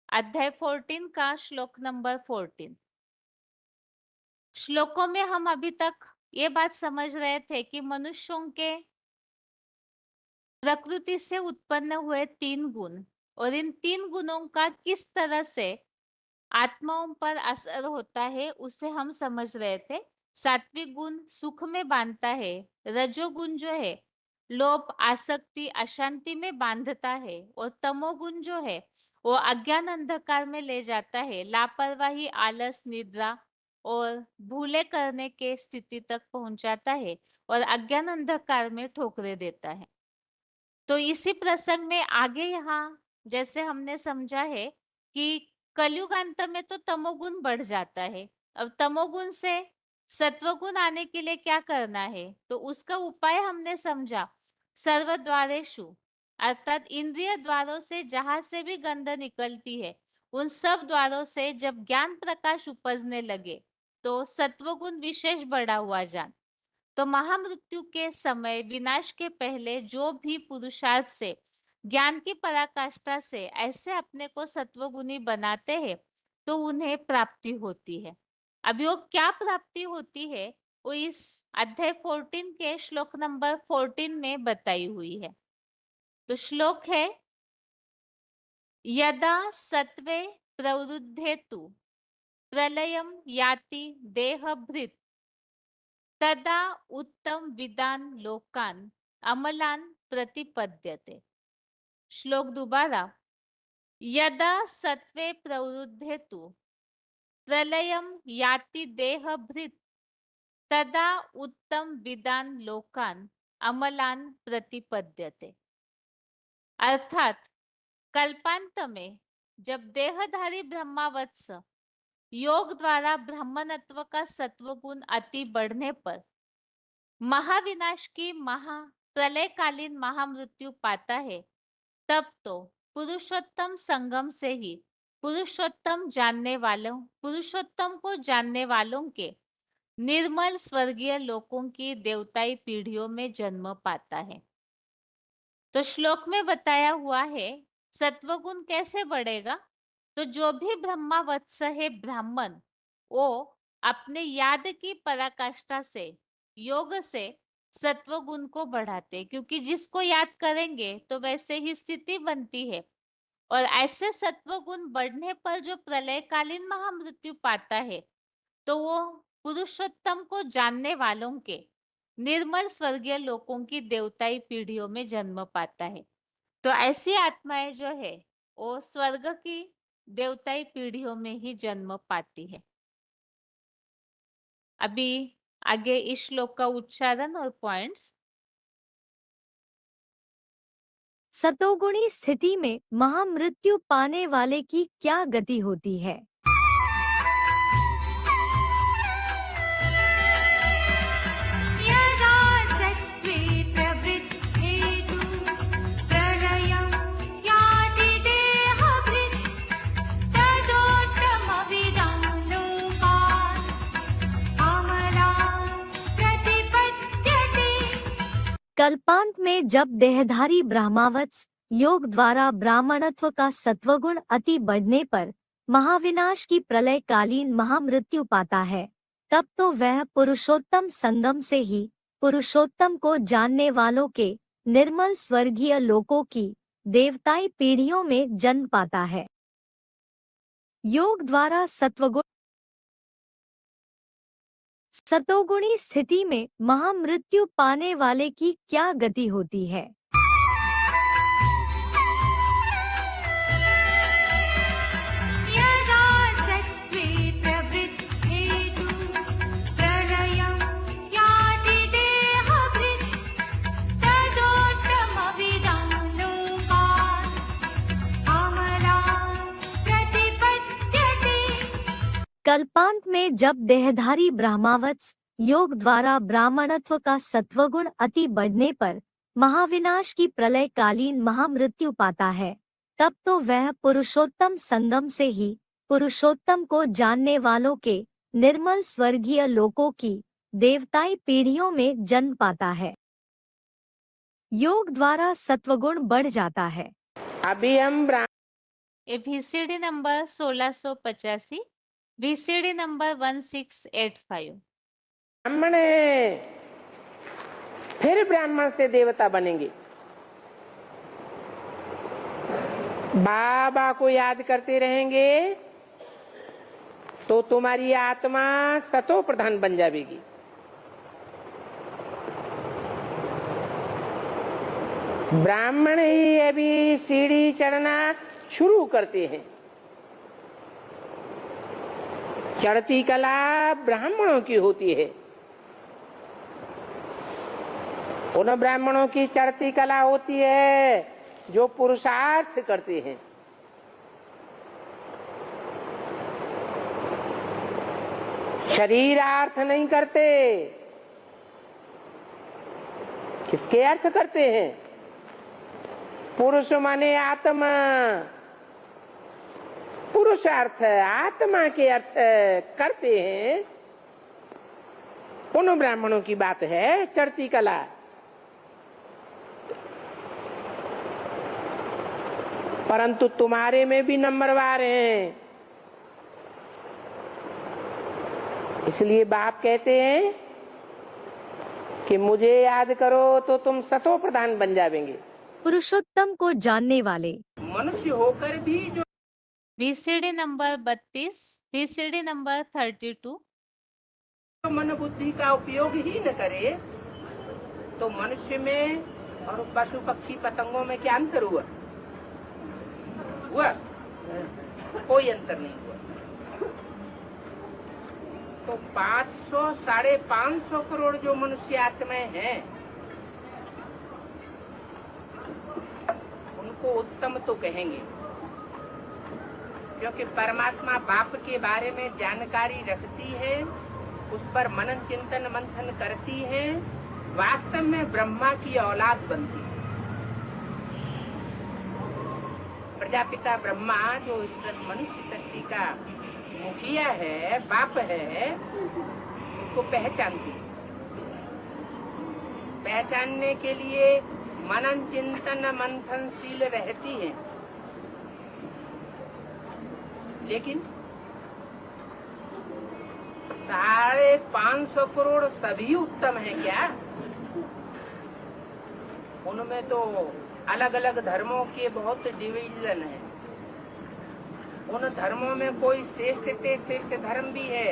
Speaker 1: अध्याय 14 का श्लोक नंबर 14। श्लोकों में हम अभी तक ये बात समझ रहे थे कि मनुष्यों के प्रकृति से उत्पन्न हुए 3 गुण और इन 3 गुणों का किस तरह से आत्माओं पर असर होता है उसे हम समझ रहे थे। सात्विक गुण सुख में बांधता है, रजोगुण जो है लोभ आसक्ति अशांति में बांधता है, और तमोगुण जो है वो अज्ञान अंधकार में ले जाता है, लापरवाही आलस निद्रा और भूले करने के स्थिति तक पहुंचाता है और अज्ञान अंधकार में ठोकरे देता है। तो इसी प्रसंग में आगे यहाँ जैसे हमने समझा है कि कलयुगांत में तो तमोगुण बढ़ जाता है। अब तमोगुण से सत्वगुण आने के लिए क्या करना है, तो उसका उपाय हमने समझा। सर्व द्वारेषु अर्थात इंद्रिय द्वारों से जहां से भी गंध निकलती है उन सब द्वारों से जब ज्ञान प्रकाश उपजने लगे तो सत्वगुण विशेष बढ़ा हुआ जान। तो महामृत्यु के समय विनाश के पहले जो भी पुरुषार्थ से ज्ञान की पराकाष्ठा से ऐसे अपने को सत्वगुणी बनाते हैं तो उन्हें प्राप्ति होती है। अभी वो क्या प्राप्ति होती है वो इस अध्याय 14 के श्लोक नंबर 14 में बताई हुई है। तो श्लोक है यदा सत्वे प्रवृद्धेतु प्रलयम याति देहभृत् तदा उत्तम विदान लोकान अमलान प्रतिपद्यते। श्लोक दोबारा यदा सत्वे प्रवृद्धेतु प्रलयम याति देहभृत् तदा उत्तम विदान लोकान अमलान प्रतिपद्यते। अर्थात कल्पांत में जब देहधारी ब्रह्मावत्स योग द्वारा ब्रह्मणत्व का सत्वगुण अति बढ़ने पर महाविनाश की प्रलयकालीन महामृत्यु पाता है, तब तो पुरुषोत्तम संगम से ही पुरुषोत्तम को जानने वालों के निर्मल स्वर्गीय लोकों की देवताई पीढ़ियों में जन्म पाता है। तो श्लोक में बताया हुआ है सत्वगुण कैसे बढ़ेगा, तो जो भी ब्रह्मावत्स है ब्राह्मण वो अपने याद की पराकाष्ठा से योग से सत्वगुण को बढ़ाते, क्योंकि जिसको याद करेंगे तो वैसे ही स्थिति बनती है। और ऐसे सत्वगुण बढ़ने पर जो प्रलयकालीन महामृत्यु पाता है तो वो पुरुषोत्तम को जानने वालों के निर्मल स्वर्गीय लोकों की देवताई पीढ़ियों में जन्म पाता है। तो ऐसी आत्माएं जो है वो स्वर्ग की देवताई पीढ़ियों में ही जन्म पाती है। अभी आगे इस श्लोक का उच्चारण और पॉइंट्स।
Speaker 2: सतोगुणी स्थिति में महामृत्यु पाने वाले की क्या गति होती है?
Speaker 3: यदा सत्त्वे प्रवृद्धेतु प्रलयं याति देहभृत् तदोत्तमविदां लोकान् अमलान् प्रतिपद्यते।
Speaker 2: कल्पांत में जब देहधारी ब्रह्मावत्स योग द्वारा ब्राह्मणत्व का सत्वगुण अति बढ़ने पर महाविनाश की प्रलयकालीन महामृत्यु पाता है, तब तो वह पुरुषोत्तम संगम से ही पुरुषोत्तम को जानने वालों के निर्मल स्वर्गीय लोकों की देवताई पीढ़ियों में जन्म पाता है। योग द्वारा सतोगुणी स्थिति में महामृत्यु पाने वाले की क्या गति होती है?
Speaker 3: यदा सत्त्वे प्रवृद्धेतु प्रलयं याति देहभृत् तदोत्तमविदां लोकान् अमलान् प्रतिपद्यते।
Speaker 2: कल्पांत में जब देहधारी ब्रह्मावत्स योग द्वारा ब्राह्मणत्व का सत्वगुण अति बढ़ने पर महाविनाश की प्रलयकालीन महामृत्यु पाता है, तब तो वह पुरुषोत्तम संगम से ही पुरुषोत्तम को जानने वालों के निर्मल स्वर्गीय लोकों की देवताई पीढ़ियों में जन्म पाता है। योग द्वारा सत्वगुण बढ़ जाता है।
Speaker 4: अभी हम
Speaker 1: ये VCD नंबर 1685, VCD नंबर 1685।
Speaker 4: ब्राह्मण हैं, फिर ब्राह्मण से देवता बनेंगे। बाबा को याद करते रहेंगे तो तुम्हारी आत्मा सतो प्रधान बन जाएगी। ब्राह्मण ही अभी सीढ़ी चढ़ना शुरू करते हैं। चढ़ती कला ब्राह्मणों की होती है। उन ब्राह्मणों की चढ़ती कला होती है जो पुरुषार्थ करते हैं। शरीरार्थ नहीं करते। किसके अर्थ करते हैं? पुरुष माने आत्मा, पुरुषार्थ आत्मा के अर्थ करते हैं। उन ब्राह्मणों की बात है चढ़ती कला। परंतु तुम्हारे में भी नंबरवार हैं, इसलिए बाप कहते हैं कि मुझे याद करो तो तुम सतो प्रधान बन जाएंगे।
Speaker 2: पुरुषोत्तम को जानने वाले
Speaker 4: मनुष्य होकर भी जो
Speaker 1: VCD नंबर 32, VCD नंबर 32।
Speaker 4: मन बुद्धि का उपयोग ही न करे तो मनुष्य में और पशु पक्षी पतंगों में क्या अंतर हुआ? कोई अंतर नहीं हुआ। तो 500 550 करोड़ जो मनुष्य आत्माएं हैं उनको उत्तम तो कहेंगे, क्योंकि परमात्मा बाप के बारे में जानकारी रखती है, उस पर मनन चिंतन मंथन करती है, वास्तव में ब्रह्मा की औलाद बनती है। प्रजापिता ब्रह्मा जो इस मनुष्य शक्ति का मुखिया है, बाप है, उसको पहचानती है। पहचानने के लिए मनन चिंतन मंथनशील रहती है। लेकिन 550 करोड़ सभी उत्तम है क्या? उनमें तो अलग अलग धर्मों के बहुत डिवीजन है। उन धर्मों में कोई श्रेष्ठ धर्म भी है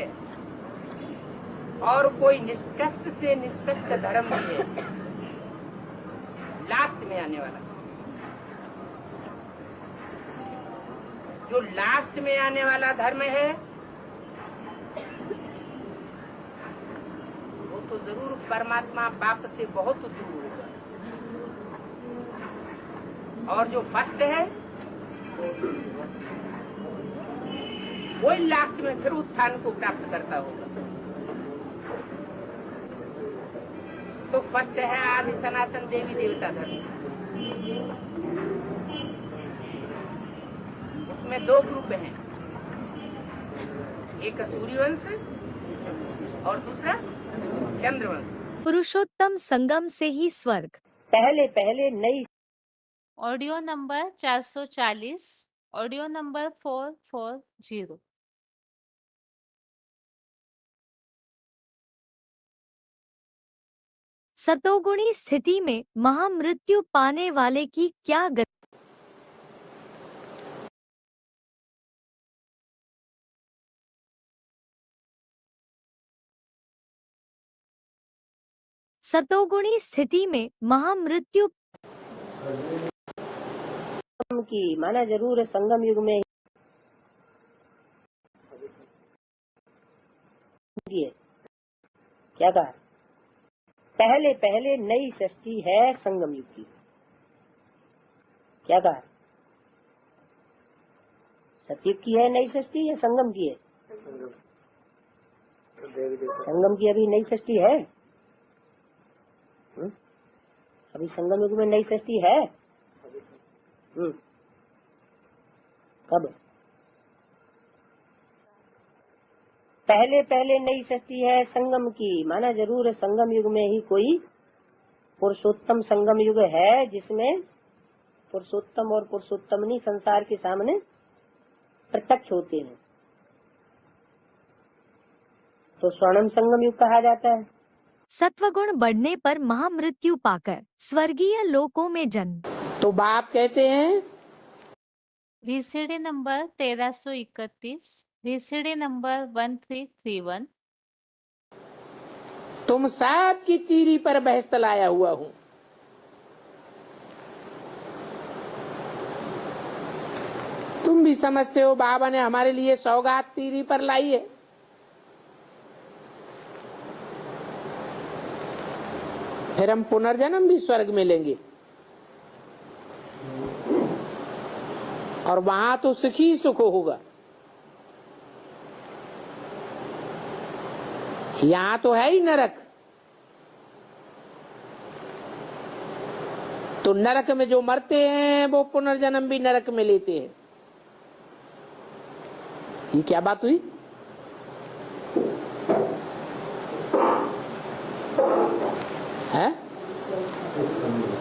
Speaker 4: और कोई निष्कष्ट से निष्कष्ट धर्म भी है। लास्ट में आने वाला जो लास्ट में आने वाला धर्म है वो तो जरूर परमात्मा बाप से बहुत दूर होगा। और जो फर्स्ट है वही लास्ट में फिर उत्थान को प्राप्त करता होगा। तो फर्स्ट है आदि सनातन देवी देवता धर्म। उसमें 2 ग्रुप हैं, एक सूर्यवंश और दूसरा चंद्रवंश।
Speaker 2: पुरुषोत्तम संगम से ही स्वर्ग।
Speaker 4: पहले पहले नई
Speaker 1: ऑडियो नंबर 440, ऑडियो नंबर 440।
Speaker 2: सतोगुणी स्थिति में महामृत्यु पाने वाले की क्या गति? सतोगुणी स्थिति में महामृत्यु
Speaker 5: की माना जरूर संगम युग में क्या कहा? पहले पहले नई सृष्टि है संगम युग की। क्या कहा? सतयुग की है नई सृष्टि या संगम की है? संगम की अभी नई सृष्टि है? अभी संगम युग में नई सृष्टि है? कब? पहले पहले नई सृष्टि है संगम की, माना जरूर संगम युग में ही कोई पुरुषोत्तम संगम युग है जिसमें पुरुषोत्तम और पुरुषोत्तमनी संसार के सामने प्रत्यक्ष होते हैं, तो स्वर्णम संगम युग कहा जाता है।
Speaker 2: सत्वगुण बढ़ने पर महामृत्यु पाकर स्वर्गीय लोकों में जन्म।
Speaker 4: तो बाप कहते हैं
Speaker 1: VCD नंबर 1331, VCD नंबर 1331।
Speaker 4: तुम सात की तीरी पर बहस लाया हुआ हूं। तुम भी समझते हो बाबा ने हमारे लिए सौगात तीरी पर लाई है। फिर हम पुनर्जन्म भी स्वर्ग में लेंगे और वहां तो सुख ही सुख होगा। यहां तो है ही नरक। तो नरक में जो मरते हैं वो पुनर्जन्म भी नरक में लेते हैं। ये क्या बात हुई? है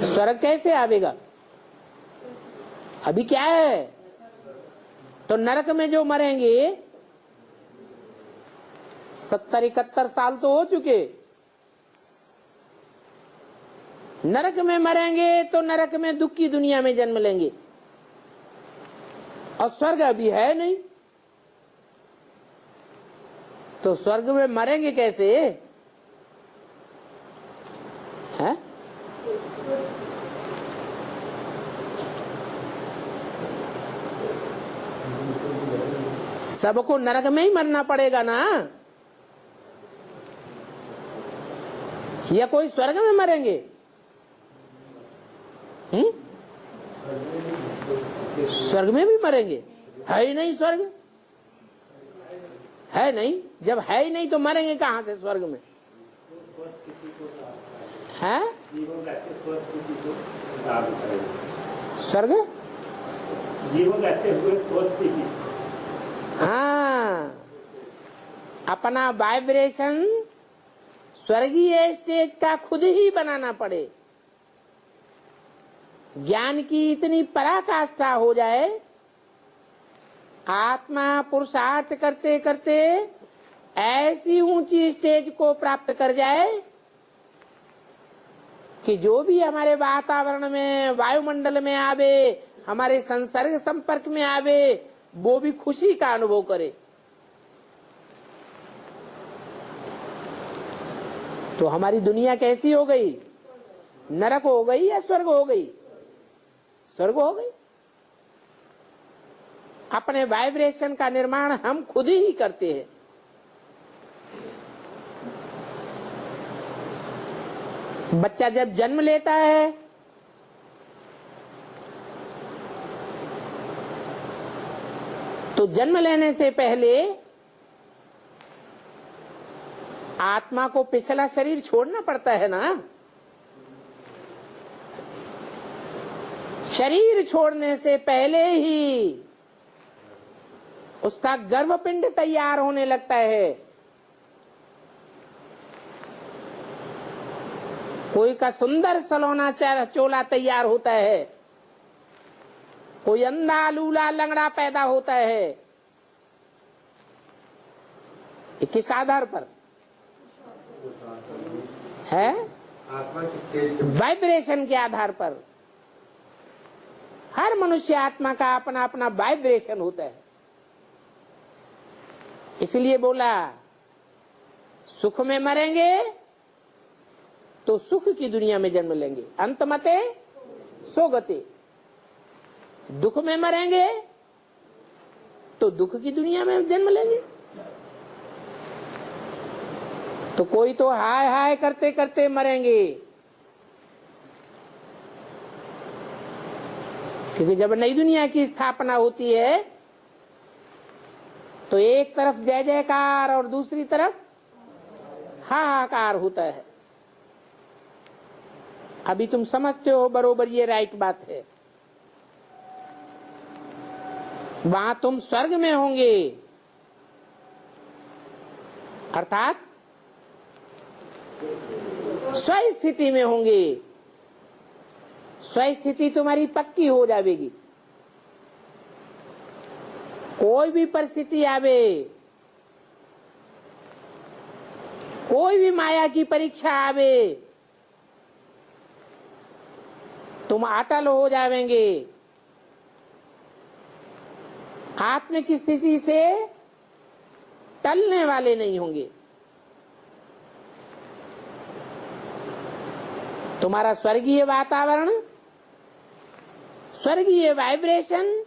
Speaker 4: स्वर्ग कैसे आवेगा? अभी क्या है? तो नरक में जो मरेंगे 70-71 साल तो हो चुके। नरक में मरेंगे तो नरक में दुख की दुनिया में जन्म लेंगे और स्वर्ग अभी है नहीं, तो स्वर्ग में मरेंगे कैसे? है सबको नरक में ही मरना पड़ेगा ना, या कोई स्वर्ग में मरेंगे? स्वर्ग में भी मरेंगे? है ही नहीं स्वर्ग, है नहीं। जब है ही नहीं तो मरेंगे कहां से स्वर्ग में? है स्वर्ग? हाँ, अपना वाइब्रेशन स्वर्गीय स्टेज का खुद ही बनाना पड़े। ज्ञान की इतनी पराकाष्ठा हो जाए, आत्मा पुरुषार्थ करते करते ऐसी ऊंची स्टेज को प्राप्त कर जाए कि जो भी हमारे वातावरण में, वायुमंडल में आवे, हमारे संसर्ग संपर्क में आवे, वो भी खुशी का अनुभव करे। तो हमारी दुनिया कैसी हो गई? नरक हो गई या स्वर्ग हो गई? स्वर्ग हो गई। अपने वाइब्रेशन का निर्माण हम खुद ही करते हैं। बच्चा जब जन्म लेता है तो जन्म लेने से पहले आत्मा को पिछला शरीर छोड़ना पड़ता है ना। शरीर छोड़ने से पहले ही उसका गर्भपिंड तैयार होने लगता है। कोई का सुंदर सलोना चोला तैयार होता है, कोई अंधा लूला लंगड़ा पैदा होता है। ये किस आधार पर है? वाइब्रेशन के आधार पर। हर मनुष्य आत्मा का अपना अपना वाइब्रेशन होता है। इसलिए बोला सुख में मरेंगे तो सुख की दुनिया में जन्म लेंगे, अंत मते सोगते। दुख में मरेंगे तो दुख की दुनिया में जन्म लेंगे। तो कोई तो हाय हाय करते करते मरेंगे, क्योंकि जब नई दुनिया की स्थापना होती है तो एक तरफ जय जयकार और दूसरी तरफ हाहाकार होता है। अभी तुम समझते हो बरोबर, ये राइट बात है। वहां तुम स्वर्ग में होंगे, अर्थात स्वस्थिति में होंगे। स्वस्थिति तुम्हारी पक्की हो जाएगी। कोई भी परिस्थिति आवे, कोई भी माया की परीक्षा आवे, तुम अटल हो जाएंगे। आत्म की स्थिति से टलने वाले नहीं होंगे। तुम्हारा स्वर्गीय वातावरण, स्वर्गीय वाइब्रेशन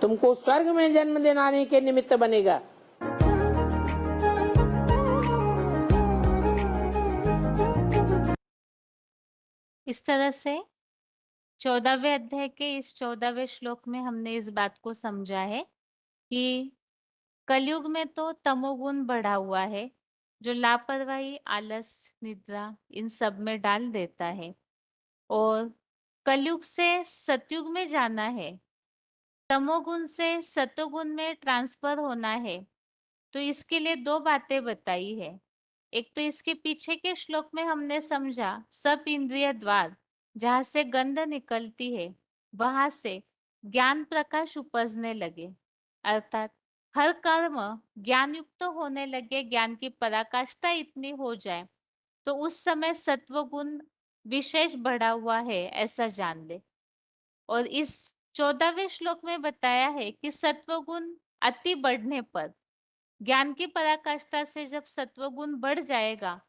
Speaker 4: तुमको स्वर्ग में जन्म दिलाने के निमित्त बनेगा।
Speaker 1: इस तरह से 14वें अध्याय के इस 14वें श्लोक में हमने इस बात को समझा है कि कलयुग में तो तमोगुण बढ़ा हुआ है, जो लापरवाही, आलस, निद्रा इन सब में डाल देता है। और कलयुग से सतयुग में जाना है, तमोगुण से सतोगुण में ट्रांसफर होना है। तो इसके लिए दो बातें बताई है। एक तो इसके पीछे के श्लोक में हमने समझा सब इंद्रिय द्वार जहाँ से गंध निकलती है, वहां से ज्ञान प्रकाश उपजने लगे, अर्थात हर कर्म ज्ञान युक्त होने लगे, ज्ञान की पराकाष्ठा इतनी हो जाए तो उस समय सत्वगुण विशेष बढ़ा हुआ है, ऐसा जान ले। और इस 14वें श्लोक में बताया है कि सत्वगुण अति बढ़ने पर, ज्ञान की पराकाष्ठा से जब सत्वगुण बढ़ जाएगा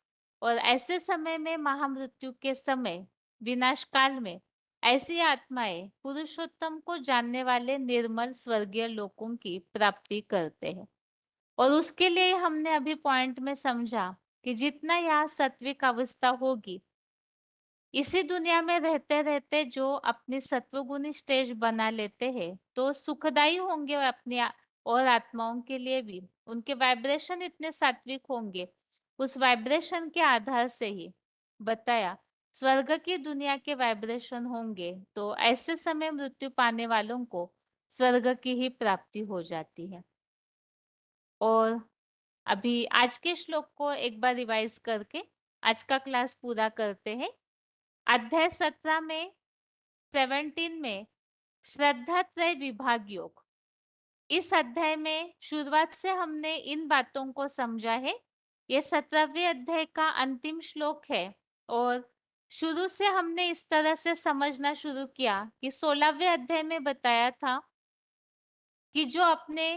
Speaker 1: और ऐसे समय में, महामृत्यु के समय, विनाश काल में, ऐसी आत्माएं पुरुषोत्तम को जानने वाले निर्मल स्वर्गीय लोकों की प्राप्ति करते हैं। और उसके लिए हमने अभी पॉइंट में समझा कि जितना यहाँ सात्विक अवस्था होगी, इसी दुनिया में रहते रहते जो अपनी सत्वगुणी स्टेज बना लेते हैं तो सुखदायी होंगे अपनी और आत्माओं के लिए भी। उनके वाइब्रेशन इतने सात्विक होंगे, उस वाइब्रेशन के आधार से ही बताया स्वर्ग की दुनिया के वाइब्रेशन होंगे, तो ऐसे समय मृत्यु पाने वालों को स्वर्ग की ही प्राप्ति हो जाती है। और अभी आज के श्लोक को एक बार रिवाइज करके आज का क्लास पूरा करते हैं। अध्याय 17 में 17 में श्रद्धा त्रय विभाग योग। इस अध्याय में शुरुआत से हमने इन बातों को समझा है। ये 17वें अध्याय का अंतिम श्लोक है और शुरू से हमने इस तरह से समझना शुरू किया कि 16वें अध्याय में बताया था कि जो अपने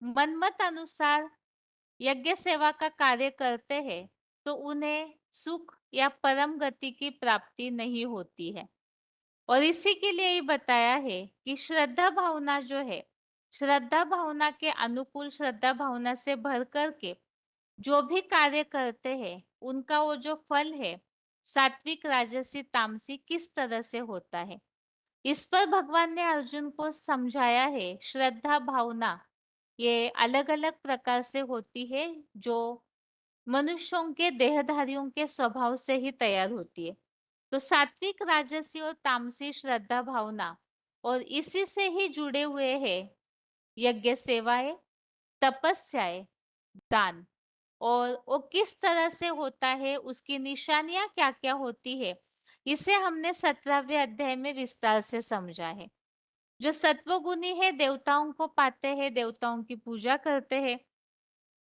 Speaker 1: मनमत अनुसार यज्ञ सेवा का कार्य करते हैं तो उन्हें सुख या परम गति की प्राप्ति नहीं होती है। और इसी के लिए ये बताया है कि श्रद्धा भावना जो है, श्रद्धा भावना के अनुकूल, श्रद्धा भावना से भर करके जो भी कार्य करते हैं उनका वो जो फल है सात्विक, राजसी, तामसी किस तरह से होता है, इस पर भगवान ने अर्जुन को समझाया है। श्रद्धा भावना ये अलग अलग प्रकार से होती है, जो मनुष्यों के, देहधारियों के स्वभाव से ही तैयार होती है। तो सात्विक, राजसी और तामसी श्रद्धा भावना, और इसी से ही जुड़े हुए हैं यज्ञ सेवाएं, तपस्याएं, दान। और वो किस तरह से होता है, उसकी निशानियां क्या क्या होती है, इसे हमने 17वें अध्याय में विस्तार से समझा है। जो सत्वगुणी है देवताओं को पाते हैं, देवताओं की पूजा करते हैं।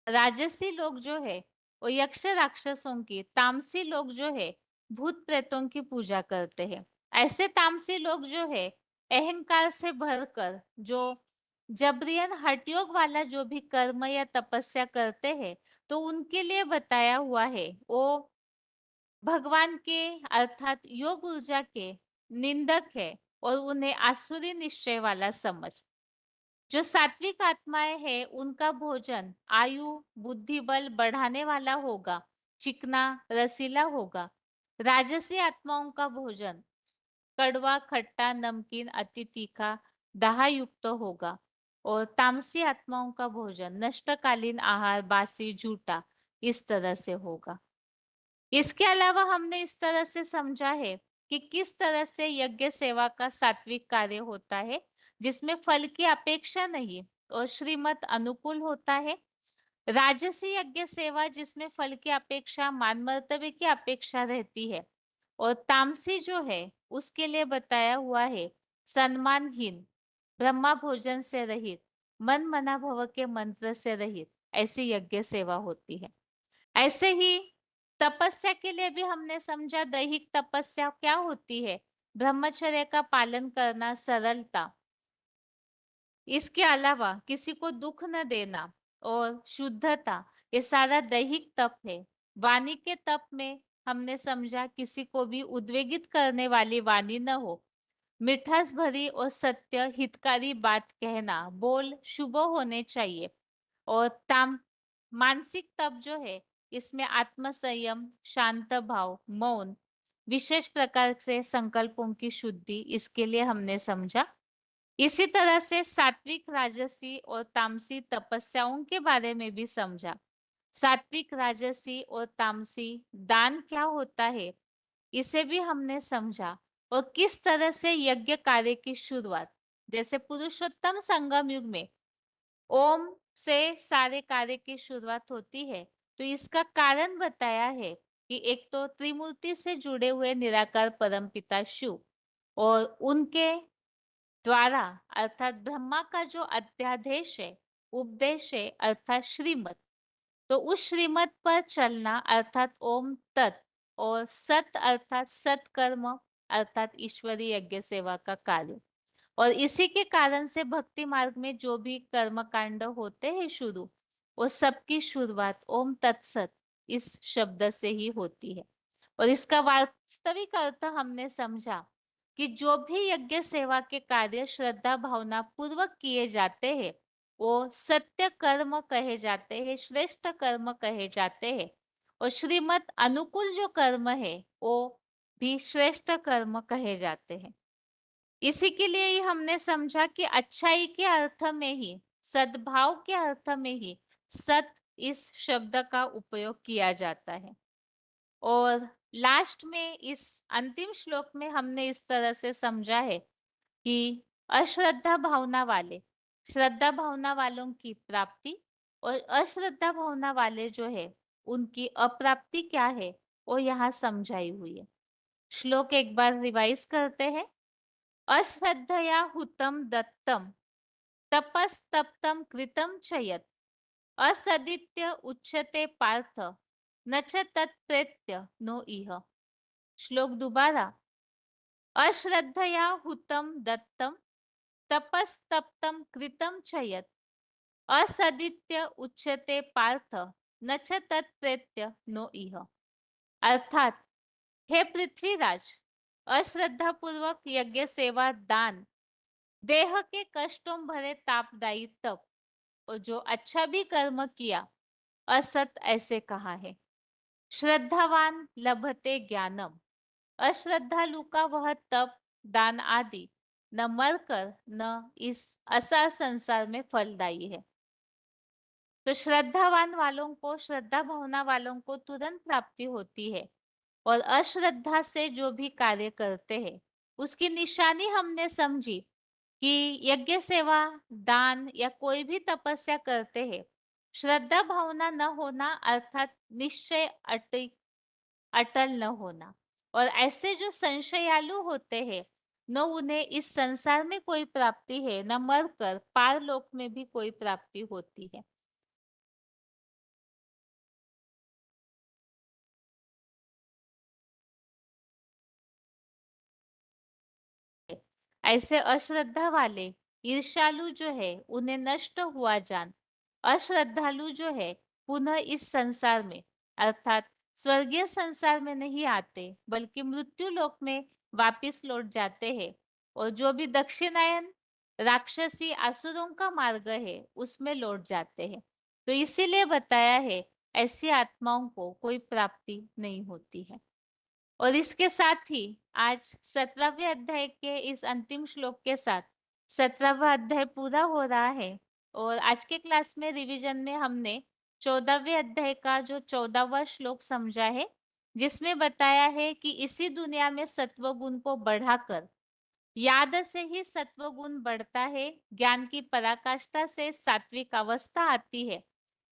Speaker 1: राजसी लोग जो है वो यक्ष राक्षसों की, तामसी लोग जो है भूत प्रेतों की पूजा करते हैं। ऐसे तामसी लोग जो है अहंकार से भरकर जो जबरियन हठयोग वाला जो भी कर्म या तपस्या करते हैं, तो उनके लिए बताया हुआ है वो भगवान के अर्थात योग ऊर्जा के निंदक है और उन्हें आसुरी निश्चय वाला समझ। जो सात्विक आत्माएं हैं उनका भोजन आयु, बुद्धि बल बढ़ाने वाला होगा, चिकना, रसीला होगा। राजसी आत्माओं का भोजन कड़वा, खट्टा, नमकीन, अति तीखा, दाह युक्त होगा। और तामसी आत्माओं का भोजन नष्टकालीन आहार, बासी, झूठा, इस तरह से होगा। इसके अलावा हमने इस तरह से समझा है कि किस तरह से यज्ञ सेवा का सात्विक कार्य होता है, जिसमें फल की अपेक्षा नहीं और श्रीमत अनुकूल होता है। राजसी यज्ञ सेवा जिसमें फल की अपेक्षा, मान मर्तबे की अपेक्षा रहती है। और तामसी जो है उसके लिए बताया हुआ है सम्मानहीन, ब्रह्मा भोजन से रहित, मन मना भव के मंत्र से रहित, ऐसी यज्ञ सेवा होती है। ऐसे ही तपस्या के लिए भी हमने समझा दैहिक तपस्या क्या होती है, ब्रह्मचर्य का पालन करना, सरलता, इसके अलावा किसी को दुख न देना और शुद्धता, ये सारा दैहिक तप है। वाणी के तप में हमने समझा किसी को भी उद्वेगित करने वाली वाणी न हो, मिठास भरी और सत्य हितकारी बात कहना, बोल शुभ होने चाहिए। और मानसिक तप जो है इसमें आत्म संयम, शांत भाव, मौन, विशेष प्रकार से संकल्पों की शुद्धि, इसके लिए हमने समझा। इसी तरह से सात्विक, राजसी और तामसी तपस्याओं के बारे में भी समझा। सात्विक, राजसी और तामसी दान क्या होता है, इसे भी हमने समझा। और किस तरह से यज्ञ कार्य की शुरुआत, जैसे पुरुषोत्तम संगम युग में ओम से सारे कार्य की शुरुआत होती है, तो इसका कारण बताया है कि एक तो त्रिमूर्ति से जुड़े हुए निराकार परमपिता शिव और उनके द्वारा अर्थात ब्रह्मा का जो अध्यादेश है, उपदेश है अर्थात श्रीमत, तो उस श्रीमत पर चलना अर्थात ओम तत्, और सत अर्थात सत्कर्म अर्थात ईश्वरीय यज्ञ सेवा का कार्य। और इसी के कारण से भक्ति मार्ग में जो भी कर्म कांड होते हैं शुरू, वो सबकी शुरुआत ओम तत्सत इस शब्द से ही होती है। और इसका वास्तविक अर्थ हमने समझा कि जो भी यज्ञ सेवा के कार्य श्रद्धा भावना पूर्वक किए जाते हैं, वो सत्य कर्म कहे जाते हैं, श्रेष्ठ कर्म कहे जाते हैं। और श्रीमत अनुकूल जो कर्म है वो भी श्रेष्ठ कर्म कहे जाते हैं। इसी के लिए ही हमने समझा कि अच्छाई के अर्थ में ही, सद्भाव के अर्थ में ही सत इस शब्द का उपयोग किया जाता है। और लास्ट में इस अंतिम श्लोक में हमने इस तरह से समझा है कि अश्रद्धा भावना वाले, श्रद्धा भावना वालों की प्राप्ति और अश्रद्धा भावना वाले जो है उनकी अप्राप्ति क्या है, वो यहाँ समझाई हुई है। श्लोक एक बार रिवाइज करते हैं। अश्रद्धया हुतं दत्तं तपस्तप्तं कृतं च यत् असदित्य उच्यते पार्थ न च तत्प्रेत्य नो इह। श्लोक दोबारा। अश्रद्धया हुतं दत्तं तपस्तप्तं कृतं च यत् असदित्य उच्यते पार्थ न च तत्प्रेत्य नो इह। अर्थात हे पृथ्वीराज, अश्रद्धा पूर्वक यज्ञ सेवा दान, देह के कष्टों भरे तापदायी तप और जो अच्छा भी कर्म किया, असत ऐसे कहा है। श्रद्धावान लभते ज्ञानम, अश्रद्धालु का वह तप, दान आदि न मरकर न इस असार संसार में फलदायी है। तो श्रद्धावान वालों को, श्रद्धा भावना वालों को तुरंत प्राप्ति होती है। और अश्रद्धा से जो भी कार्य करते हैं उसकी निशानी हमने समझी कि यज्ञ सेवा, दान या कोई भी तपस्या करते हैं, श्रद्धा भावना न होना अर्थात निश्चय अटल न होना। और ऐसे जो संशयालु होते हैं, न उन्हें इस संसार में कोई प्राप्ति है, न मरकर पारलोक में भी कोई प्राप्ति होती है। ऐसे अश्रद्धा वाले, ईर्ष्यालु जो है उन्हें नष्ट हुआ जान, अश्रद्धालु जो है पुनः इस संसार में अर्थात स्वर्गीय संसार में नहीं आते, बल्कि मृत्यु लोक में वापिस लौट जाते हैं। और जो भी दक्षिणायन राक्षसी असुरों का मार्ग है उसमें लौट जाते हैं। तो इसीलिए बताया है ऐसी आत्माओं को कोई प्राप्ति नहीं होती है। और इसके साथ ही आज 17वें अध्याय के इस अंतिम श्लोक के साथ 17वां अध्याय पूरा हो रहा है और आज के क्लास में रिवीजन में हमने 14वें अध्याय का जो 14वां श्लोक समझा है, जिसमें बताया है कि इसी दुनिया में सत्व गुण को बढ़ाकर याद से ही सत्व गुण बढ़ता है, ज्ञान की पराकाष्ठा से सात्विक अवस्था आती है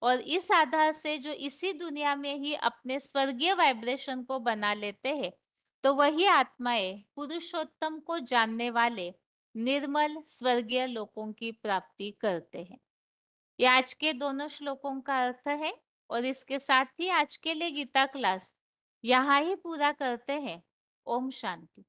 Speaker 1: और इस आधार से जो इसी दुनिया में ही अपने स्वर्गीय वाइब्रेशन को बना लेते हैं, तो वही आत्माएं पुरुषोत्तम को जानने वाले निर्मल स्वर्गीय लोकों की प्राप्ति करते हैं। ये आज के दोनों श्लोकों का अर्थ है और इसके साथ ही आज के लिए गीता क्लास यहाँ ही पूरा करते हैं। ओम शांति।